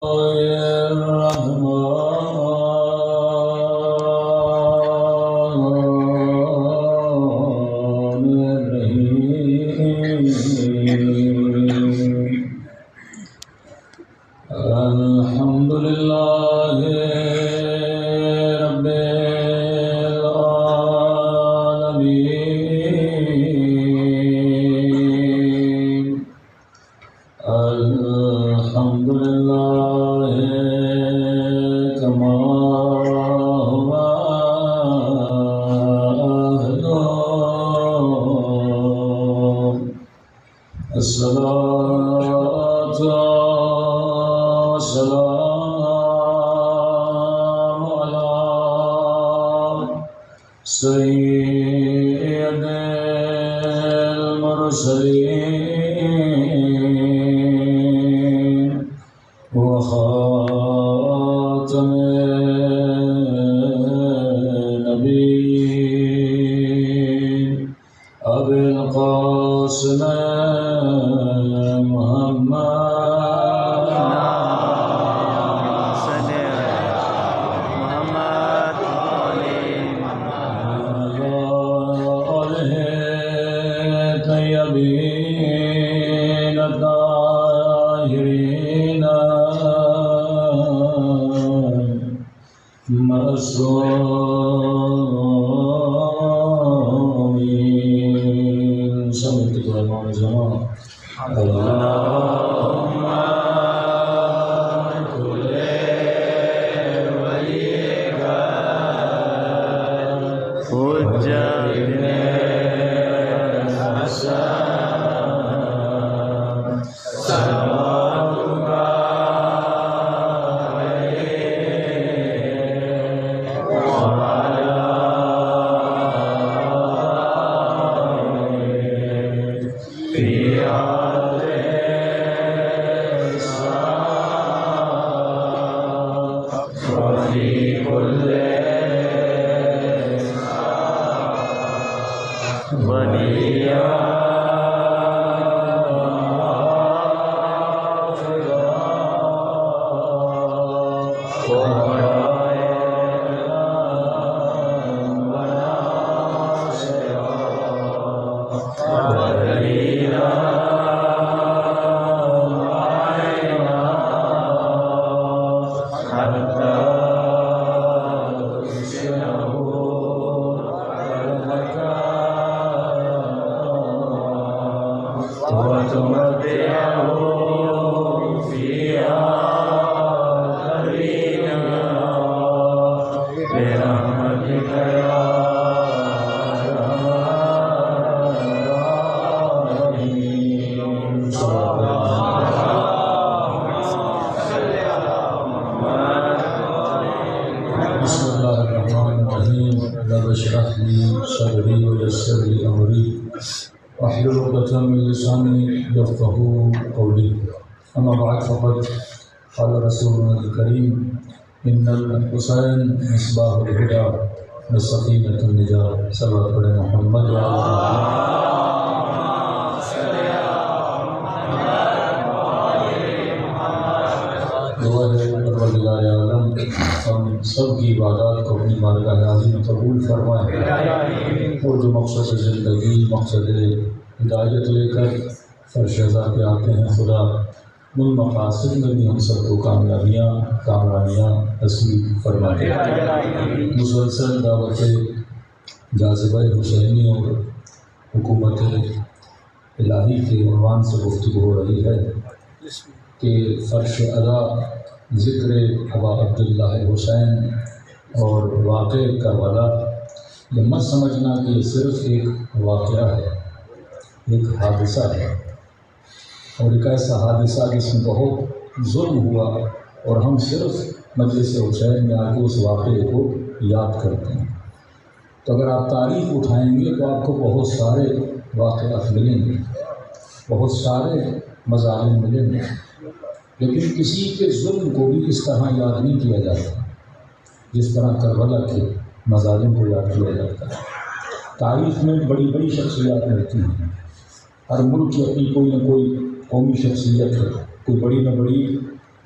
الحمد لله رب العالمين الحمد لله كما هو أهله الصلاة والسلام على سيد المرسلين وخاتم النبيين أبي القاسم محمد طيبين الطاهرين معصومين سمعت كلام الجماعة اللهم كل وليك حجتنا رب اشرح لي صدري ويسر لي امري واحلل عقدة من لساني يفقهوا قولي اما بعد فقد قال رسولنا الكريم ان الحسين مصباح الهدى وسفينة النجاة صلوات علی محمد دعا ہے پروردگار عالم ہم سب کی عبادات کو اپنی بارگاہ عالی میں قبول فرمائے اور جو مقصد زندگی مقصد ہدایت لے کر فرشزہ پہ آتے ہیں خدا ان مقاصد میں بھی ہم سب کو کامیابیاں نصیب فرمائے مسلسل دعوت جاذبہ حسینی اور حکومت الہی کے عنوان سے گفتگو ہو رہی ہے کہ فرش ادا ذکر ابا عبداللہ حسین اور واقع کربلا یہ مت سمجھنا کہ یہ صرف ایک واقعہ ہے، ایک حادثہ ہے، اور ایک ایسا حادثہ جس میں بہت ظلم ہوا اور ہم صرف مجلس حسین میں آ کے اس واقعے کو یاد کرتے ہیں۔ تو اگر آپ تاریخ اٹھائیں گے تو آپ کو بہت سارے واقعات ملیں گے، بہت سارے مظالم ملیں گے، لیکن کسی کے ظلم کو بھی اس طرح یاد نہیں کیا جاتا جس طرح کربلا کے مظالم کو یاد کیا جاتا ہے۔ تاریخ میں بڑی بڑی شخصیات رہتی ہیں، ہر ملک کی اپنی کوئی نہ کوئی قومی شخصیت ہے، کوئی بڑی نہ بڑی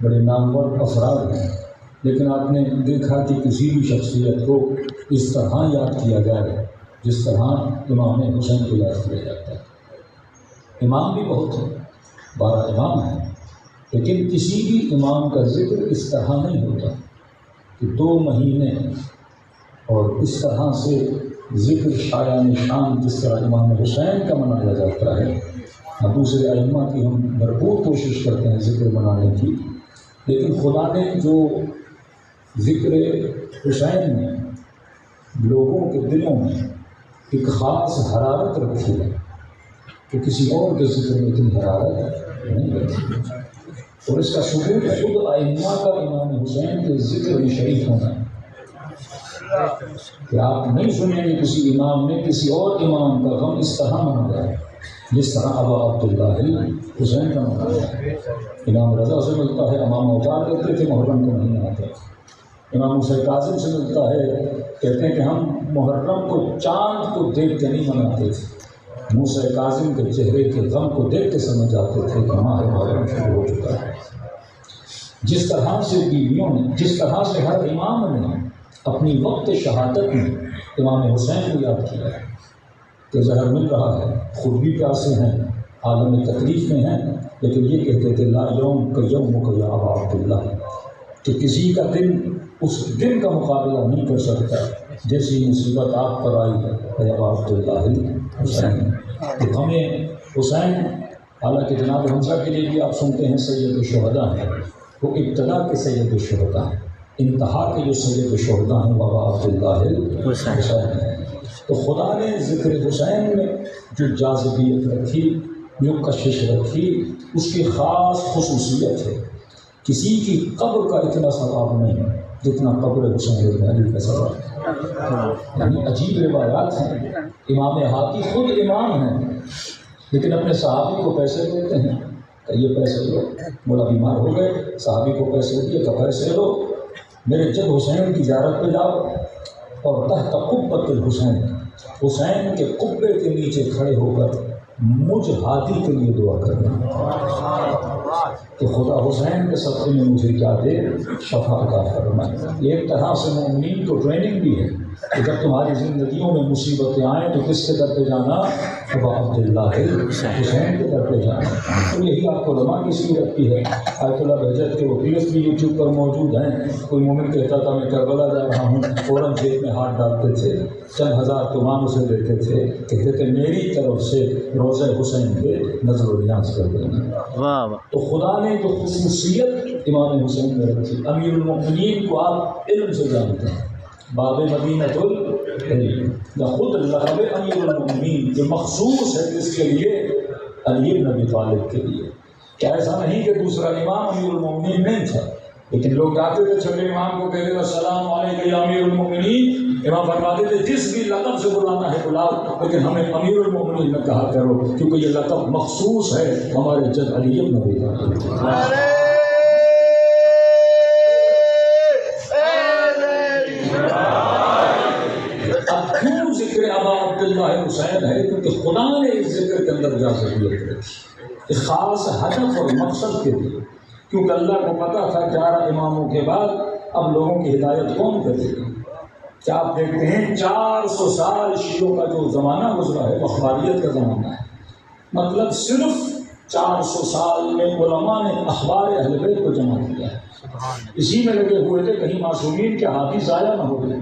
بڑے نامور افراد ہیں، لیکن آپ نے دیکھا کہ کسی بھی شخصیت کو اس طرح یاد کیا جائے جس طرح امام حسین کو یاد کیا جاتا ہے۔ امام بھی بہت ہیں، 12 امام ہیں، لیکن کسی بھی امام کا ذکر اس طرح نہیں ہوتا کہ 2 مہینے اور اس طرح سے ذکر شایان شان جس طرح امام حسین کا منایا جاتا ہے۔ دوسرے ائمہ کی ہم بھرپور کوشش کرتے ہیں ذکر منانے کی، لیکن خدا نے جو ذکر حسین میں لوگوں کے دلوں میں ایک خاص حرارت رکھی ہے کہ کسی اور کے ذکر میں اتنی حرارت نہیں رکھی، اور اس کا ثبوت خود ائمہ کا امام حسین کے ذکر میں شریک ہونا ہے کہ آپ نہیں سنیں گے کسی امام نے کسی اور امام کا غم اس طرح منایا جس طرح ابا عبداللہ حسین کا منایا ہے۔ امام رضا سے ملتا ہے، امام اتار کرتے تھے محرم کو نہیں آتے، امام موسیٰ کاظم سے ملتا ہے، کہتے ہیں کہ ہم محرم کو چاند کو دیکھ کے نہیں مناتے تھے، موسیٰ کاظم کے چہرے کے غم کو دیکھ کے سمجھ آتے تھے کہ ماہ محرم شروع ہو چکا ہے۔ جس طرح سے بیویوں نے، جس طرح سے ہر امام نے اپنی وقت شہادت میں امام حسین کو یاد کیا ہے کہ زہر مل رہا ہے، خود بھی پیاسے ہیں، عالم تکلیف میں ہیں، لیکن یہ کہتے تھے لا یوم کا یوم کا یا ابا عبداللہ، کہ کسی کا دن اس دن کا مقابلہ نہیں کر سکتا جیسی مصیبت آپ پر آئی ہے ابا عبداللہ حسین۔ تو ہمیں حسین، حالانکہ جناب حمزہ کے لیے بھی آپ سنتے ہیں سید الشہداء ہیں، وہ ابتدا کے سید الشہداء ہیں، انتہا کے جو سید الشہداء ہیں بابا عبداللہ حسین ہیں۔ تو خدا نے ذکر حسین میں جو جاذبیت رکھی، جو کشش رکھی، اس کی خاص خصوصیت ہے، کسی کی قبر کا اتنا ثواب نہیں جتنا قبر حسین بن علی کا ثواب ہے۔ یعنی عجیب روایات ہیں، امام ہادی خود امام ہیں لیکن اپنے صحابی کو پیسے دیتے ہیں کہ یہ پیسے لو، مولا بیمار ہو گئے، صحابی کو پیسے دیے کہ پیسے لو، میرے جد حسین کی زیارت پہ جاؤ اور تحت قبۃ الحسین، حسین کے قبے کے نیچے کھڑے ہو کر مجھ ہادی کے لیے دعا کرنا کہ خدا حسین کے صدقے میں مجھے کیا دے، شفا عطا فرمائے۔ ایک طرح سے مومنین کو ٹریننگ بھی ہے کہ جب تمہاری زندگیوں میں مصیبتیں آئیں تو کس کے در پہ جانا؟ ابا عبداللہ حسین کے در پہ جانا۔ تو یہی آپ علماء کی سیرت کی ہے۔ آیت اللہ بہجت کے وکیلس بھی یوٹیوب پر موجود ہیں۔ کوئی مومن کہتا تھا میں کربلا جا رہا ہوں، فوراً جیب میں ہاتھ ڈالتے تھے، چند ہزار تومان اسے دیتے تھے، کہتے تھے میری طرف سے روضہ حسین پہ نظر و نیاز کر دینا۔ تو خدا نے جو خصوصیت امام حسین میں رکھی، امیر المؤمنین کو آپ علم سے جانتے ہیں، باب مدینۃ العلم، یا خود لقب امیر المؤمنین جو مخصوص ہے کس کے لیے؟ علی بن ابی طالب کے لیے۔ کیا ایسا نہیں کہ دوسرا امام امیر المؤمنین نہیں تھا، لیکن لوگ جاتے تھے چھوٹے امام کو کہتے تھے السلام علیکم یا امیر المؤمنین، امام فرماتے تھے جس بھی لقب سے بلانا ہے بلاؤ، لیکن ہمیں امیر المؤمنین نہ کہا کرو کیونکہ یہ لقب مخصوص ہے ہمارے جد علی بن ابی طالب۔ اب کیوں ذکر ابا عبداللہ حسین ہے؟ کیونکہ خدا نے اس ذکر کے اندر جاذبیت رکھی، ایک خاص ہدف اور مقصد کے لیے، کیونکہ اللہ کو پتا تھا 11 اماموں کے بعد اب لوگوں کی ہدایت کون کرے گا۔ کیا آپ دیکھتے ہیں 400 سال شیعوں کا جو زمانہ گزرا ہے اخباریت کا زمانہ ہے، مطلب صرف 400 سال میں علماء نے اخبار اہل بیت کو جمع کیا ہے، اسی میں لگے ہوئے تھے کہیں معصومین کے حدیث ضائع نہ ہو گئے۔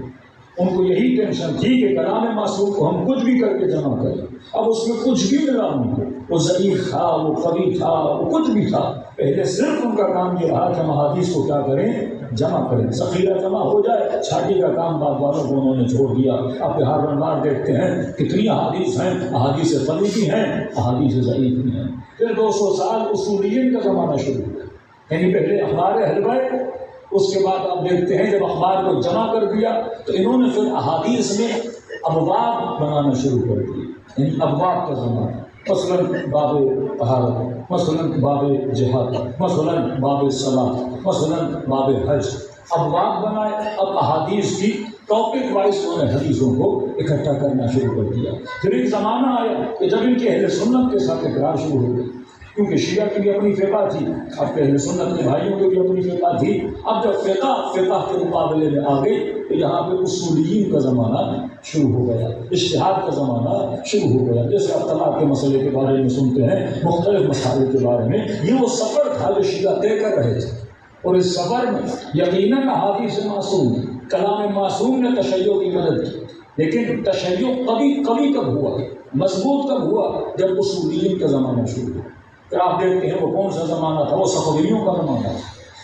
ان کو یہی ٹینشن تھی کہ کلام معصوم کو ہم کچھ بھی کر کے جمع کریں، اب اس میں کچھ بھی ملا نہیں، وہ ضعیف تھا، وہ قوی تھا، وہ کچھ بھی تھا، پہلے صرف ان کا کام یہ رہا کہ ہم حدیث کو کیا کریں، جمع کریں، ذخیرہ جمع ہو جائے، چھاٹی کا کام بعد والوں کو انہوں نے چھوڑ دیا۔ اب بہار بنوار دیکھتے ہیں کتنی احادیث ہیں، احادیث قوی بھی ہیں، احادیث ضعیف بھی ہیں۔ پھر 200 سال اصولیین کا زمانہ شروع ہوا، یعنی پہلے اخبار اہل بیت، اس کے بعد آپ دیکھتے ہیں جب اخبار کو جمع کر دیا تو انہوں نے پھر احادیث میں ابواب بنانا شروع کر دیے، یعنی ابواب کا زمانہ، مثلاً باب طہارت، مثلاً باب جہاد، مثلاً باب صلاۃ، مثلاً باب حج، ابواب بنائے۔ اب احادیث کی ٹاپک وائز انہوں نے حدیثوں کو اکٹھا کرنا شروع کر دیا۔ پھر ایک زمانہ آیا کہ جب ان کے اہل سنت کے ساتھ اقرار شروع ہو گئی کیونکہ شیعہ کی بھی اپنی فقہ تھی، اب اہل سنت کے بھائیوں کی بھی اپنی فقہ تھی۔ اب جب فقہ کے مقابلے میں آ گئی تو یہاں پہ اصولیین کا زمانہ شروع ہو گیا، اجتہاد کا زمانہ شروع ہو گیا۔ جیسے اب طلاق کے مسئلے کے بارے میں سنتے ہیں، مختلف مسائل کے بارے میں، یہ وہ سفر تھا جو شیعہ طے کر رہے تھے، اور اس سفر میں یقیناً احادیث معصوم، کلام معصوم نے تشیع کی مدد کی، لیکن تشیع کبھی کب ہوا، مضبوط کب ہوا؟ جب اصولیین کا زمانہ شروع ہوا۔ پھر آپ دیکھتے ہیں وہ کون سا زمانہ تھا؟ وہ صفویوں کا زمانہ تھا،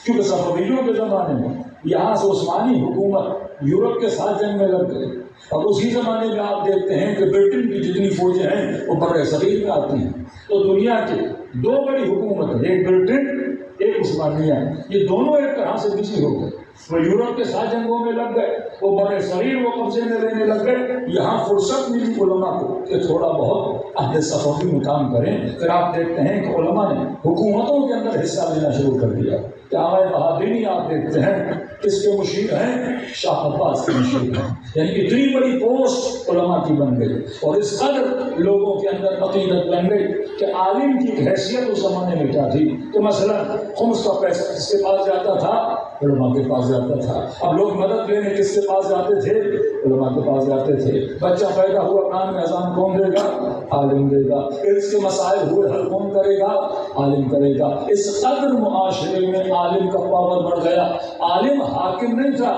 کیونکہ صفویوں کے زمانے میں یہاں سے عثمانی حکومت یورپ کے ساتھ جنگ میں لڑ گئی، اور اسی زمانے میں آپ دیکھتے ہیں کہ برٹن کی جتنی فوجیں ہیں وہ بر صغیر میں آتی ہیں۔ تو دنیا کی دو بڑی حکومتیں، ایک برٹن ایک عثمانیہ، یہ دونوں ایک طرح سے بچی ہو گئے، وہ یورپ کے ساتھ جنگوں میں لگ گئے، وہ بر صغیر وہ قبضے میں لینے لگ گئے۔ یہاں فرصت ملی علماء کو کہ تھوڑا بہت اہل صفوی میں کام کریں۔ پھر آپ دیکھتے ہیں کہ علماء نے حکومتوں کے اندر حصہ لینا شروع کر دیا۔ جامع بہادری آپ دیکھتے ہیں کس کے مشیر ہیں؟ شاہ عباس کے مشیر ہیں، یعنی اتنی بڑی پوسٹ علماء کی بن گئی، اور اس قدر لوگوں کے اندر عقیدت بن گئی کہ عالم کی حیثیت اس زمانے میں کیا تھی کہ مثلا خمس کا پیسہ کس کے پاس جاتا تھا؟ علماء کے پاس جاتا تھا۔ اب لوگ مدد لینے کس کے پاس جاتے تھے؟ علماء کے پاس جاتے تھے۔ بچہ پیدا ہوا کان میں اذان کون دے گا؟ عالم دے گا۔ اس کے مسائل ہوئے حل کون کرے گا؟ عالم کرے گا۔ اس قدر معاشرے میں عالم کا پاور بڑھ گیا۔ عالم حاکم نہیں تھا،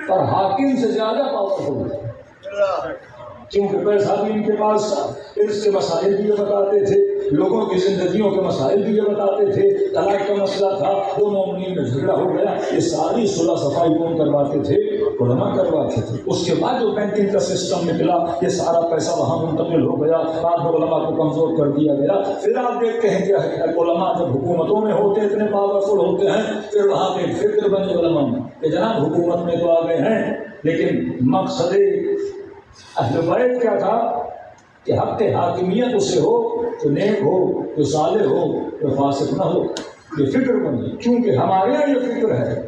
پر حاکم سے زیادہ پاورفل تھا، کیونکہ پیسہ بھی ان کے پاس تھا، اس کے مسائل بھی یہ بتاتے تھے، لوگوں کی زندگیوں کے مسائل بھی یہ بتاتے تھے۔ طلاق کا مسئلہ تھا، دو مومنین میں جھگڑا ہو گیا، یہ ساری صلح صفائی کون کرواتے تھے؟ علماء کرواتے تھے۔ اس کے بعد جو بینکنگ کا سسٹم نکلا، یہ سارا پیسہ وہاں منتقل ہو گیا، بعد میں علماء کو کمزور کر دیا گیا۔ پھر آپ دیکھتے ہیں کہ علماء جب حکومتوں میں ہوتے اتنے پاورفل ہوتے ہیں، پھر وہاں پہ فکر بنے علماء میں کہ جناب حکومت میں تو آ گئے ہیں، لیکن مقصد اہل بیت کیا تھا کہ حق حاکمیت اسے ہو جو نیک ہو، جو صالح ہو، جو فاسق نہ ہو۔ یہ فکر بنی، کیونکہ ہمارے یہاں یہ فکر ہے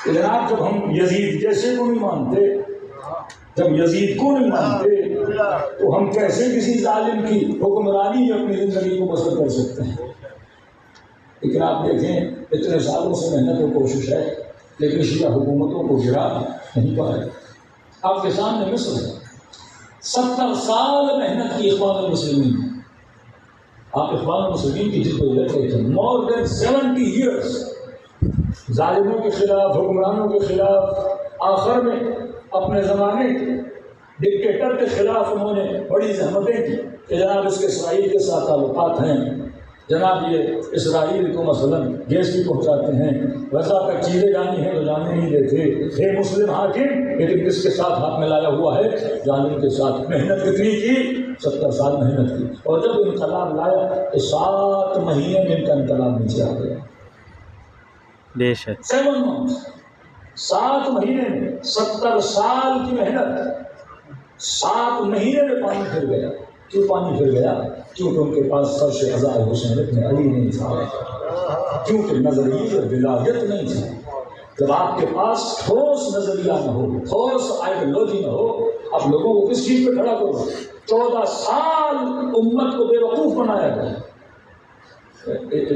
کہ جناب جب ہم یزید جیسے کو نہیں مانتے، جب یزید کو نہیں مانتے تو ہم کیسے کسی ظالم کی حکمرانی میں اپنی زندگی کو بسر کر سکتے ہیں؟ لیکن آپ دیکھیں اتنے سالوں سے محنت و کوشش ہے، لیکن شیعہ حکومتوں کو گرا نہیں پائے۔ آپ کے سامنے مصر ہے، 70 سال محنت کی اخوان المسلمین۔ آپ اخوان المسلمین کی جد و جہد دیکھیں، مور دین 70 ایئرس ظالموں کے خلاف، حکمرانوں کے خلاف۔ آخر میں اپنے زمانے کے ڈکٹیٹر کے خلاف انہوں نے بڑی زحمتیں کی کہ جناب اس کے اسرائیل کے ساتھ تعلقات ہیں، جناب یہ اسرائیل کو مثلا گیس بھی پہنچاتے ہیں، غزہ تک چیزیں جانی ہیں تو جانے نہیں دیتے، ہے مسلم حاکم لیکن کس کے ساتھ ہاتھ میں لایا ہوا ہے؟ ظالم کے ساتھ۔ محنت کتنی کی؟ 70 سال محنت کی، اور جب انقلاب لایا تو 7 مہینے میں ان کا انقلاب نیچے آ گیا۔ 7 months، 7 مہینے میں 70 سال کی محنت 7 مہینے میں پانی پھر گیا۔ کیوں پانی پھر گیا؟ کیونکہ ان کے پاس فرش عزائے حسین ابن علی نہیں تھا، کیونکہ نظریہ ولایت نہیں تھا۔ جب آپ کے پاس ٹھوس نظریہ نہ ہو، ٹھوس آئیڈیالوجی نہ ہو، آپ لوگوں کو کس چیز پہ کھڑا کرو؟ 14 سال امت کو بے وقوف بنایا گیا،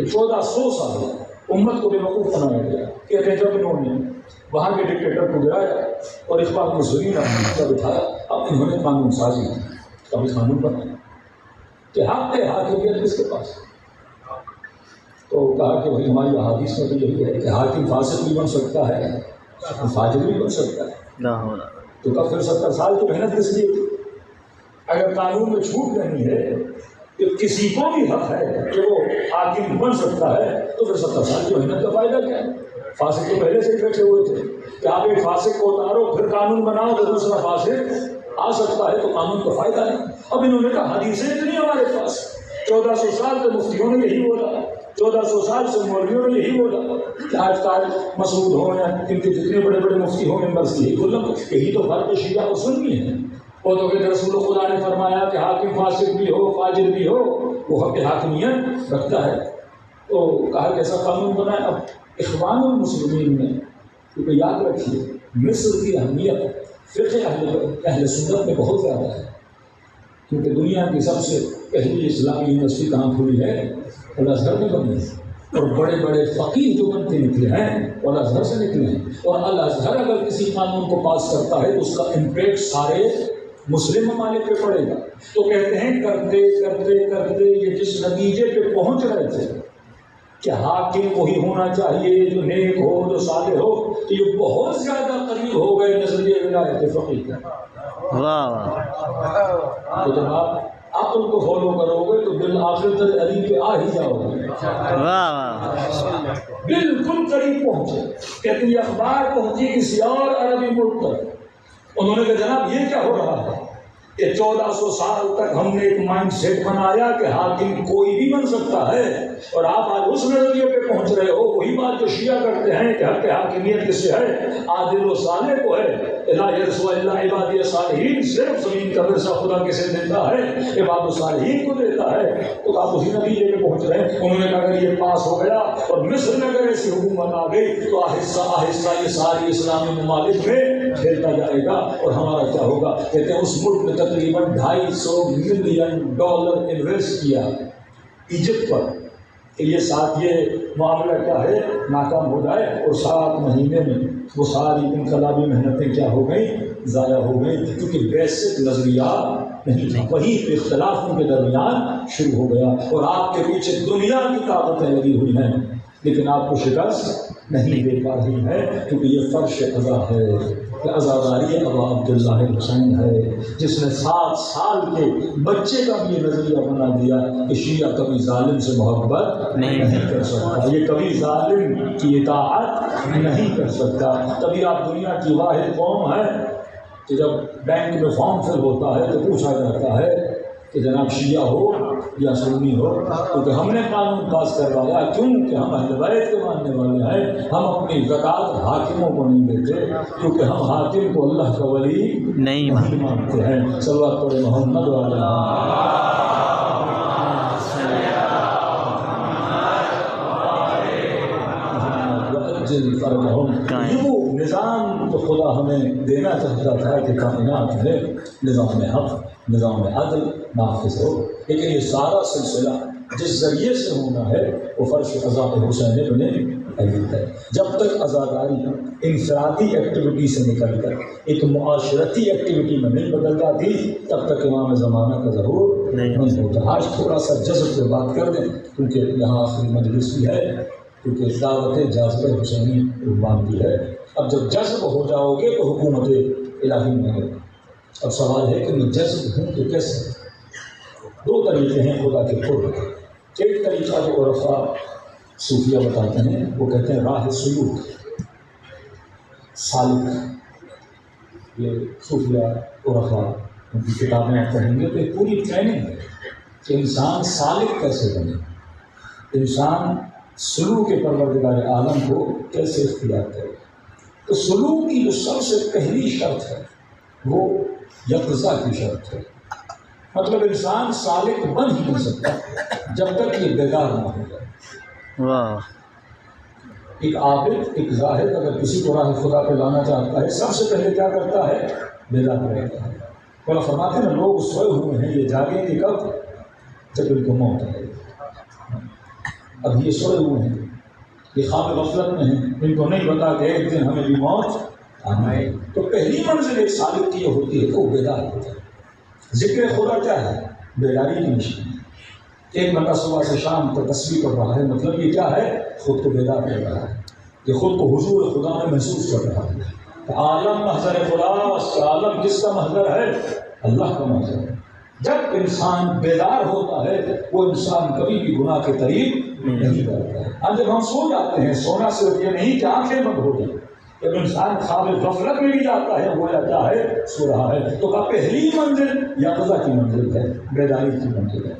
1400 سال امت کو بے وقوف بنایا گیا۔ کہتے ہیں جب انہوں نے وہاں کے ڈکٹیٹر کو گرایا اور اخوان المسلمین نے اٹھایا، اب انہوں نے قانون سازی کی، کبھی قانون بنایا کہ حق حاکمیت کس کے پاس؟ تو کہا کہ بھائی ہماری احادیث میں تو یہی ہے کہ حاکم فاسق بھی بن سکتا ہے، فاجر بھی بن سکتا ہے۔ تو کب پھر 70 سال کی محنت کس لیے تھی؟ اگر قانون میں چھوٹ نہیں ہے کہ کسی کو بھی حق ہے کہ وہ حاکم بن سکتا ہے، تو پھر 70 سال کی محنت کا فائدہ کیا ہے؟ فاسق تو پہلے سے ہی بیٹھے ہوئے تھے کہ آپ ایک فاسق کو اتارو پھر قانون بناؤ تو دوسرا فاسق آ سکتا ہے، تو قانون کا فائدہ نہیں۔ اب انہوں نے کہا حدیثیں اتنی ہمارے پاس، 1400 سال سے مفتیوں نے یہی بولا، 1400 سال سے مولویوں نے یہی بولا کہ آج کل مسعود ہوں یا ان کے جتنے بڑے بڑے مفتی ہوں ممبرس کی یہی تو فرق شیعہ اور سنی ہے۔ وہ تو کہ رسول خدا نے فرمایا کہ حاکم فاسق بھی ہو فاجر بھی ہو وہ حق حاکمیت رکھتا ہے، تو کہا کہ ایسا قانون بنائے۔ اب اخوان المسلمین نے، کیونکہ یاد رکھیے مصر کی اہمیت فقہ اہل سنت میں بہت زیادہ ہے، کیونکہ دنیا کی سب سے پہلی اسلامی یونیورسٹی کہاں کھلی ہے؟ الازہر میں بنی ہے، اور بڑے بڑے فقیر جو بنتے نکلے ہیں وہ الازہر سے نکلے ہیں، اور الازہر اگر کسی قانون کو پاس کرتا ہے تو اس کا امپیکٹ سارے مسلم ممالک پہ پڑے گا۔ تو کہتے ہیں کرتے کرتے کرتے یہ جس نتیجے پہ پہنچ رہے تھے کہ حاکم وہی ہونا چاہیے جو نیک ہو، جو صالح ہو، تو یہ بہت زیادہ قریب ہو گئے نظریہ ولایت فقیہ کا۔ تو جب آپ ان کو فالو کرو گے تو بالآخر تک علی پہ آ ہی جاؤ گے۔ بالکل قریب پہنچے۔ کہتے ہیں یہ اخبار پہنچی کسی اور عربی ملک تک، انہوں نے کہا جناب یہ کیا ہو رہا ہے کہ 1400 سال تک ہم نے ایک مائنڈ سیٹ بنایا کہ حاکم کوئی بھی بن سکتا ہے، اور آپ آج اس نظریے پہ پہنچ رہے ہو۔ وہی بات جو شیعہ کرتے ہیں کہ حق حاکمیت کس سے ہے؟ عادل و صالح کو ہے۔ لا یرثو الا عبادی الصالحین، صرف زمین کا ورثہ خدا کسے دیتا ہے؟ عباد الصالحین کو دیتا ہے۔ تو آپ اسی نتیجے پہ پہنچ رہے ہیں۔ انہوں نے کہا اگر یہ پاس ہو گیا اور مصر میں اگر ایسی حکومت آ گئی تو آہستہ آہستہ یہ ساری اسلامی ممالک میں پھیلتا جائے گا، اور ہمارا کیا ہوگا؟ کہتے ہیں اس ملک میں تقریباً $250 ملین انویسٹ کیا ایجپٹ پر کہ یہ ساتھ یہ معاملہ کیا ہے ناکام ہو جائے، اور 7 مہینے میں وہ ساری انقلابی محنتیں کیا ہو گئیں؟ ضائع ہو گئیں، کیونکہ بیسک نظریات نہیں تھا۔ وہی پہ اختلاف ان کے درمیان شروع ہو گیا، اور آپ کے پیچھے دنیا کی طاقتیں لگی ہوئی ہیں لیکن آپ کو شکست نہیں دے پا رہی ہے، کیونکہ یہ فرش قضا ہے کہ عزاداری ابا عبداللہ حسین ہے، جس نے 7 سال کے بچے کا بھی یہ نظریہ بنا دیا کہ شیعہ کبھی ظالم سے محبت نہیں کر سکتا، یہ کبھی ظالم کی اطاعت نہیں کر سکتا۔ تبھی آپ دنیا کی واحد قوم ہے کہ جب بینک میں فارم فل ہوتا ہے تو پوچھا جاتا ہے کہ جناب شیعہ ہو یا سنی ہو، کیونکہ ہم نے قانون پاس کروایا، کیوں کہ ہم اہل بیت کے ماننے والے ہیں۔ ہم اپنی زکوٰۃ حاکموں کو نہیں دیتے، کیونکہ ہم حاکم کو اللہ کا ولی نہیں مانتے ہیں۔ صلوات پڑھیں محمد وعلی یہ وہ نظام تو خدا ہمیں دینا چاہتا تھا کہ کائنات میں نظام حق، نظام عدل نافذ ہو، لیکن یہ سارا سلسلہ جس ذریعے سے ہونا ہے وہ فرش قضا حسین ابن علی ہے۔ جب تک عزاداری انفرادی ایکٹیویٹی سے نکل کر ایک معاشرتی ایکٹیویٹی میں نہیں بدل جاتی تب تک امام زمانہ کا ظہور نہیں ہوتا۔ آج تھوڑا سا جذب پہ بات کر دیں، کیونکہ یہاں آخری مجلس بھی ہے، کیونکہ دعوت جاذب حسینی عنوان بھی ہے۔ اب جب جذب ہو جاؤ گے تو حکومت الہی میں ہے۔ اب سوال ہے کہ میں جذب ہوں تو کیسے؟ 2 طریقے ہیں خدا کے قرب کے۔ ایک طریقہ جو عرفاء صوفیہ بتاتے ہیں وہ کہتے ہیں راہ سلوک، سالک۔ یہ صوفیہ عرفاء ان کی کتابیں آپ پڑھیں گے تو ایک پوری ٹریننگ ہے کہ انسان سالک کیسے بنے، انسان سلوک پروردگار عالم کو کیسے اختیار کرے۔ تو سلوک کی جو سب سے پہلی شرط ہے وہ یقظہ کی شرط ہے، مطلب انسان سالک بن ہی نہیں سکتا جب تک یہ بیدار نہ ہو جائے۔ ایک عابد، ایک زاہد اگر کسی کو راہ خدا پہ لانا چاہتا ہے سب سے پہلے کیا کرتا ہے؟ بیدار رہتا ہے۔ بولا فرماتے ہیں لوگ سوئے ہوئے ہیں، یہ جاگیں گے کب؟ جب ان کو موت آئے۔ اب یہ سوئے ہوئے ہیں، یہ خواب غفلت میں ہیں، ان کو نہیں پتا کہ ایک دن ہمیں بھی موت آنا ہے۔ تو پہلی منزل ایک سالک کی یہ ہوتی ہے کہ وہ بیدار ہوتا ہے۔ ذکر خدا کیا ہے؟ بیداری کی نشانی۔ ایک بندہ صبح سے شام تک تسبیح پڑھ رہا ہے، مطلب یہ کیا ہے؟ خود کو بیدار کر رہا ہے، یہ خود کو حضور خدا میں محسوس کر رہا ہے۔ عالم محضر خدا، عالم کس کا محضر ہے؟ اللہ کا محضر ہے۔ جب انسان بیدار ہوتا ہے وہ انسان کبھی بھی گناہ کے قریب نہیں کرتا ہے۔ اب جب ہم سو جاتے ہیں، سونا صرف یہ نہیں کہ آنکھیں بند ہو جائیں، جب انسان خواب غفلت میں بھی جاتا ہے وہ کیا ہے؟ سو رہا ہے۔ تو کا پہلی منزل یقظہ کی منزل ہے، بیداری کی منزل ہے۔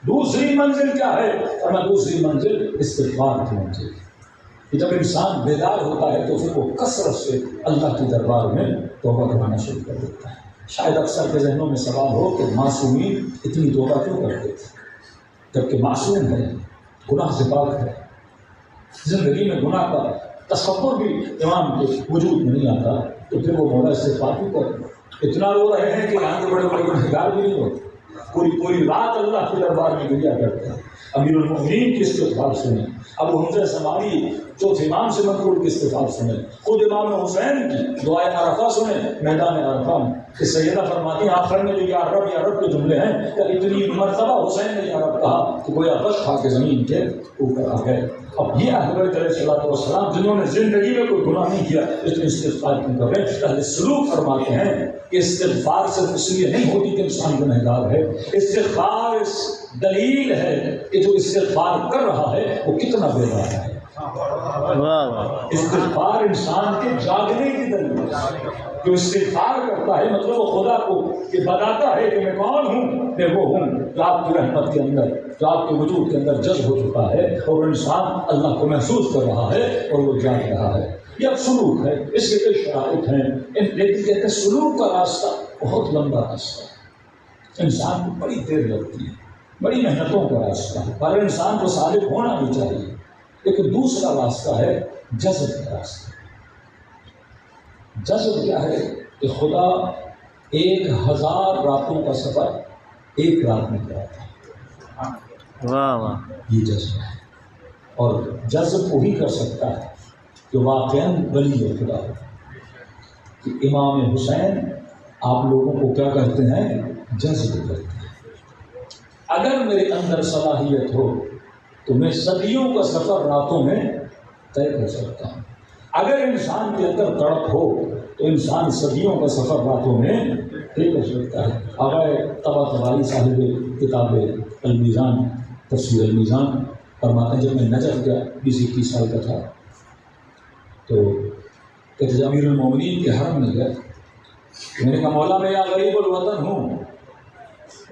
دوسری منزل کیا ہے؟ اور دوسری منزل استغفار کی منزل ہے۔ جب انسان بیدار ہوتا ہے تو پھر وہ کثرت سے اللہ کے دربار میں توبہ کرنا شروع کر دیتا ہے۔ شاید اکثر کے ذہنوں میں سوال ہو کہ معصومین اتنی توبہ کیوں کرتے تھے جبکہ معصوم ہے، گناہ سے پاک ہے، زندگی میں گناہ کا تصور بھی امام کے وجود میں نہیں آتا، تو پھر وہ مولا استغفار کیوں کرتے؟ اتنا رو رہے ہیں کہ یہاں کے بڑے بڑے گنہگار بھی نہیں ہوتے، پوری رات اللہ کے دربار میں گریا کرتے ہیں۔ امیر المؤمنین کی استغفار سنیں، ابو حمزہ سماوی چوتھے امام سے منقول کی استغفار سنیں، خود امام حسین کی دعائے عرفہ سنیں میدان عرفہ میں کہ سیدہ فرماتی ہیں آخر میں جو یا رب کے جملے ہیں کہ اتنی مرتبہ حسین نے یا رب کہا کہ گویا بش کھا کے زمین کے اوپر آ گئے۔ اب یہ اہل بیت علیہ الصلوۃ والسلام جنہوں نے زندگی میں کوئی گناہ نہیں کیا اس نے استغفار کیوں کر رہے ہیں؟ اہل سلوک فرماتے ہیں کہ استغفار صرف اس لیے نہیں ہوتی کہ انسان گنہگار ہے، استغفار اس دلیل ہے کہ جو استغفار کر رہا ہے وہ کتنا بیدار ہے۔ استغفار انسان کے جاگنے کی دلیل ہے۔ جو استغفار کرتا ہے مطلب وہ خدا کو یہ بتاتا ہے کہ میں کون ہوں، میں وہ ہوں جو آپ کی رحمت کے اندر، جو آپ کے وجود کے اندر جذب ہو چکا ہے، اور انسان اللہ کو محسوس کر رہا ہے اور وہ جاگ رہا ہے۔ یہ اب سلوک ہے، اس کے کئی شرائط ہیں، لیکن کہتے ہیں سلوک کا راستہ بہت لمبا راستہ ہے، انسان کو بڑی دیر لگتی ہے، بڑی محنتوں کا راستہ ہے، پر انسان کو صالح ہونا بھی چاہیے۔ لیکن دوسرا راستہ ہے جذب کا راستہ۔ جذب کیا ہے کہ خدا 1000 راتوں کا سفر ایک رات میں کراتا ہے۔ واہ واہ، یہ جذب ہے، اور جذب وہی کر سکتا ہے جو واقعاً ولی خدا ہے۔ کہ امام حسین آپ لوگوں کو کیا کرتے ہیں؟ جذب کرتے ہیں۔ اگر میرے اندر صلاحیت ہو تو میں صدیوں کا سفر راتوں میں طے کر سکتا ہوں۔ اگر انسان کے اندر تڑپ ہو تو انسان صدیوں کا سفر راتوں میں طے کر سکتا ہے۔ آغائے طباطبائی صاحب کتاب المیزان، تفسیر المیزان فرماتے ہیں جب میں نجف گیا 20-21 سال کا تھا تو کہتے ہیں امیر المومنین کے حرم میں گئے، میں نے کہا مولا میں یہاں غریب الوطن ہوں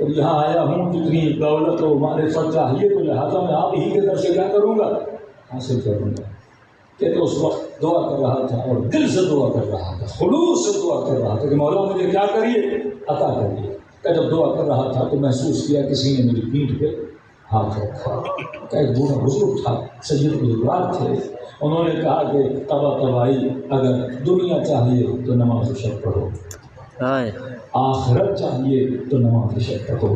اور یہاں آیا ہوں، جتنی دولت و معرفت چاہیے تو لہٰذا میں آپ ہی کے در سے کیا کروں گا؟ حاصل کروں گا۔ کہتے اس وقت دعا کر رہا تھا اور دل سے دعا کر رہا تھا، خلوص سے دعا کر رہا تھا کہ مولا مجھے کیا کریے؟ عطا کریے۔ کہ جب دعا کر رہا تھا تو محسوس کیا کسی نے میری پیٹھ پہ ہاتھ رکھا۔ کہ ایک بوڑھا بزرگ تھا، سید بزرگوار تھے، انہوں نے کہا کہ طباطبائی اگر دنیا چاہیے تو نماز شب پڑھو، آخرت چاہیے تو نماز شب پڑھو۔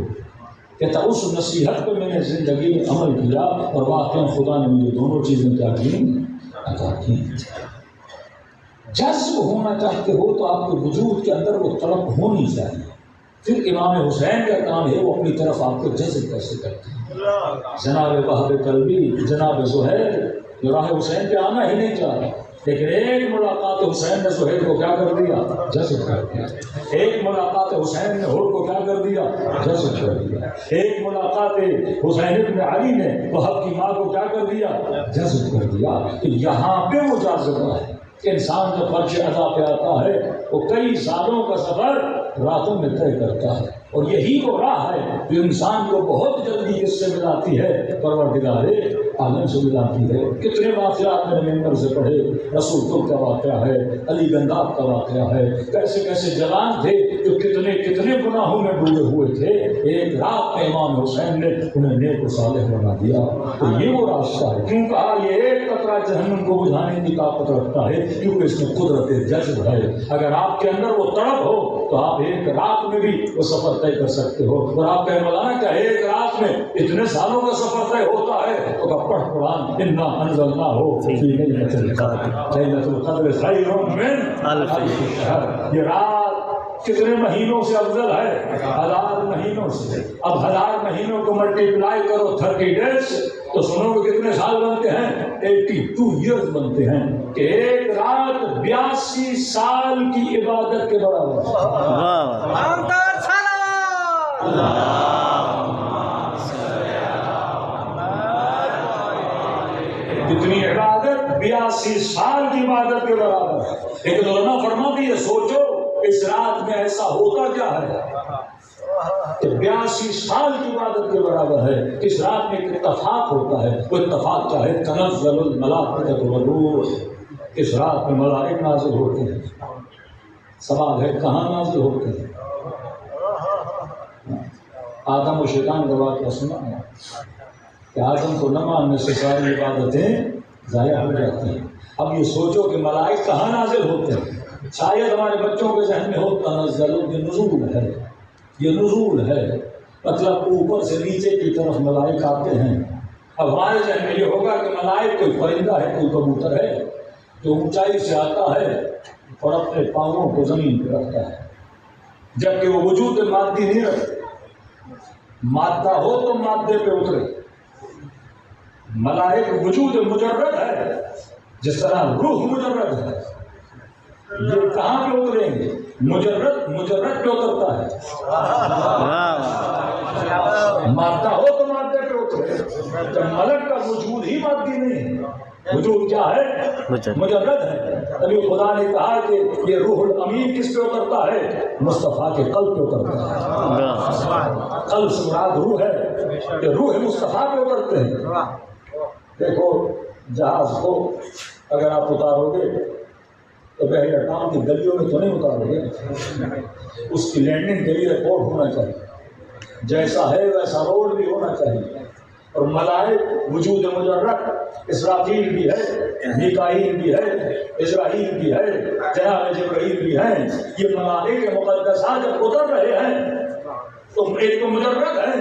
کہتا اس نصیحت پہ میں نے زندگی میں عمل کیا اور واقعا خدا نے مجھے دونوں چیزیں کیا کی؟ عطا کی۔ جذب ہونا چاہتے ہو تو آپ کے وجود کے اندر وہ طلب ہونی چاہیے۔ پھر امام حسین کا کام ہے وہ اپنی طرف آپ کو جذب کیسے کرتے ہیں۔ جناب وہب قلبی، جناب زہیر جو راہ حسین پہ آنا ہی نہیں چاہتا، لیکن ایک ملاقات حسین نے زہیر کو کیا کر دیا؟ جذب کر دیا۔ ایک ملاقات حسین نے ہور کو کیا کر دیا؟ جذب کر دیا۔ ایک ملاقات حسین ابن علی نے وہب کی ماں کو کیا کر دیا؟ جذب کر دیا۔ تو یہاں پہ وہ جاذبہ ہے کہ انسان جب فرش عطا پہ آتا ہے وہ کئی سالوں کا سفر راتوں میں طے کرتا ہے، اور یہی وہ راہ ہے جو انسان کو بہت جلدی کس سے ملاتی ہے؟ پروردگار عالم سے ملاتی ہے۔ کتنے واقعات میں نے ممبر سے پڑھے، رسول خود کا واقعہ ہے، علی گنداب کا واقعہ ہے، کیسے کیسے جوان تھے جو کتنے کتنے گناہوں میں ڈوبے ہوئے تھے، ایک رات میں امام حسین نے انہیں نیک و صالح بنا دیا۔ تو یہ وہ راستہ ہے۔ کیوں کہا یہ ایک قطرہ جہنم کو بجھانے کی طاقت رکھتا ہے؟ کیونکہ اس میں قدرت جذب ہے۔ اگر آپ کے اندر وہ تڑپ ہو تو آپ ایک رات میں بھی وہ سفر طے کر سکتے ہو۔ اور آپ کا مولانا کیا ایک رات میں اتنے سالوں کا سفر طے ہوتا ہے تو پڑھ قرآن انا انزلناہ فی لیلۃ القدر، لیلۃ القدر خیر من الف شہر۔ یہ رات کتنے مہینوں سے افضل ہے؟ 1000 مہینوں سے۔ اب 1000 مہینوں کو ملٹیپلائی کرو 30 days تو سنو کہ کتنے سال بنتے ہیں؟ 82 years بنتے ہیں، کہ ایک رات 82 سال کی عبادت کے برابر ہے۔ کتنی عبادت؟ 82 سال کی عبادت کے برابر ہے۔ لیکن علماء فرماتے ہیں سوچو اس رات میں ایسا ہوتا کیا ہے کہ 82 سال کی عبادت کے برابر ہے۔ اس رات میں ایک اتفاق ہوتا ہے، وہ اتفاق کیا ہے؟ تنزل الملائکۃ والروح۔ اس رات میں ملائکہ نازل ہوتے ہیں۔ سوال ہے کہاں نازل ہوتے ہیں؟ آدم و شیطان کا واقعہ سنا ہے کہ آدم کو نہ ماننے سے ساری عبادتیں ضائع ہو جاتی ہیں۔ اب یہ سوچو کہ ملائکہ کہاں نازل ہوتے ہیں؟ شاید ہمارے بچوں کے ذہن میں ہو تنزل، یہ نزول ہے، یہ نزول ہے۔ مطلب اوپر سے نیچے کی طرف ملائک آتے ہیں. اب ہمارے ذہن میں یہ ہوگا کہ ملائک کوئی پرندہ ہے، کوئی کبوتر ہے جو اونچائی سے آتا ہے اور اپنے پاؤں کو زمین پہ رکھتا ہے، جبکہ وہ وجود مادی نہیں رکھتے. مادہ ہو تو مادے پہ اترے. ملائک وجود مجرد ہے، جس طرح روح مجرد ہے. یہ کہاں پہ اتریں گے؟ مجرد پہ اترتا ہے. مادہ ہو تو مادے پہ اترے. جب ملک کا وجود ہی مادی نہیں ہے، وجود کیا ہے؟ مجرد ہے. ابھی خدا نے کہا کہ یہ روح الامین کس پہ اترتا ہے؟ مصطفیٰ کے قلب پہ اترتا ہے. قلب سے مراد روح ہے کہ روح مصطفیٰ پہ اترتے ہیں. دیکھو جہاز کو اگر آپ اتارو گے تو بحر احکام کی گلیوں میں تو نہیں اتارو گے. اس کی لینڈنگ کے لیے روڈ ہونا چاہیے، جیسا ہے ویسا روڈ بھی ہونا چاہیے. اور ملائک وجود مجرد، اسرافیل بھی ہے، میکائیل بھی ہے، اسرائیل بھی ہے، جناب جبرائیل بھی ہیں. یہ ملائک مقدسات جب اتر رہے ہیں تو ایک تو مجرد ہے،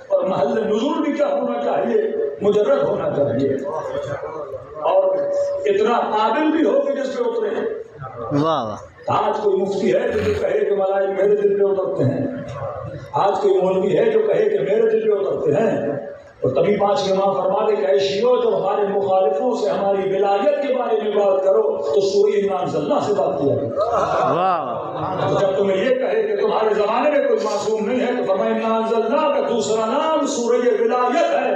اور محل نزول بھی کیا ہونا چاہیے؟ مجرد ہونا چاہیے. اور اتنا قابل بھی ہو کہ جس پہ اترے. آج کوئی مفتی ہے جو کہے کہ ملائک میرے دل پہ اترتے ہیں. آج کوئی مولوی ہے جو کہے کہ میرے دل پہ اترتے ہیں. اور تبھی پانچ امام فرما دے کہ اے شیعو جب ہمارے مخالفوں سے ہماری ولایت کے بارے میں بات کرو تو سورہ انا انزلنا سے بات کیا کرو. تو جب تمہیں یہ کہے کہ تمہارے زمانے میں کوئی معصوم نہیں ہے تو فرمایا انا انزلنا کا دوسرا نام سورہ ولایت ہے.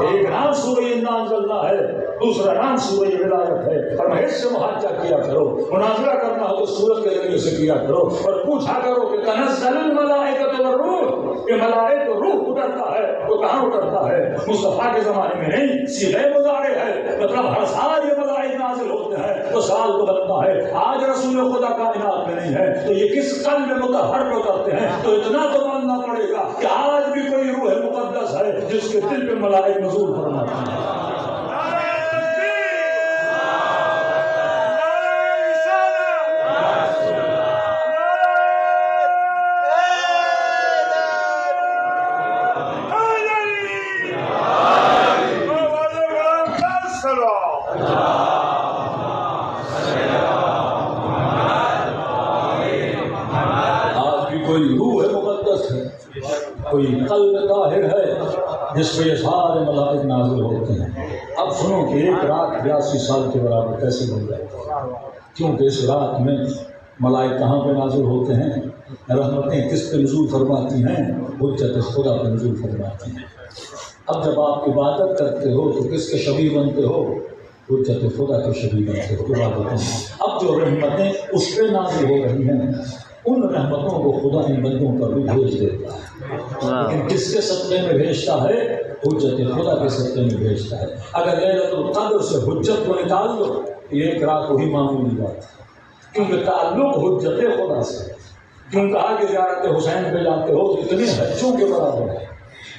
ایک نام سورہ انا انزلنا ہے، دوسرا نام سورہ ولایت ہے. فرمایا اس سے محاجہ کیا کرو، مناظرہ کرنا ہو تو سورت کے ذریعے سے کیا کرو، اور پوچھا کرو کہ تنزل الملائکۃ والروح، کہ ملائک روح اترتا ہے تو کہاں اترتا ہے؟ مصطفیٰ کے زمانے میں نہیں، سیدھے مضارع ہے. مطلب ہر سال یہ ملائک نازل ہوتے ہیں تو سال تو بنتا ہے. آج رسول خدا کائنات میں نہیں ہے تو یہ کس قلب مطہر پہ اترتے ہیں؟ تو اتنا تو ماننا پڑے گا کہ آج بھی کوئی روح مقدس ہے جس کے دل پہ ملائک نزول فرماتے ہیں. کوئی قلب طاہر ہے جس پہ یہ سارے ملائک نازل ہوتے ہیں. اب سنو کہ ایک رات 82 سال کے برابر کیسے بن جائے، کیونکہ اس رات میں ملائک کہاں پہ نازل ہوتے ہیں؟ رحمتیں کس پہ نزول فرماتی ہیں؟ حجت خدا پہ نزول فرماتی ہیں. اب جب آپ عبادت کرتے ہو تو کس کے شبیہ بنتے ہو؟ حجت خدا کے شبیہ بنتے ہو عبادتیں. اب جو رحمتیں اس پہ نازل ہو رہی ہیں ان رحمتوں کو خدا ان بندوں پر بھی بھیج دیتا ہے، لیکن کس کے صدقے میں بھیجتا ہے؟ حجت خدا کے صدقے میں بھیجتا ہے. اگر لیلۃ القدر سے حجت کو نکال دو تو یہ ایک رات وہی معمولی بات ہے، کیونکہ تعلق حجت خدا سے. کیوں کہا کہ زیارت حسین پہ جاتے ہو تو اتنے بچوں کے برابر ہے؟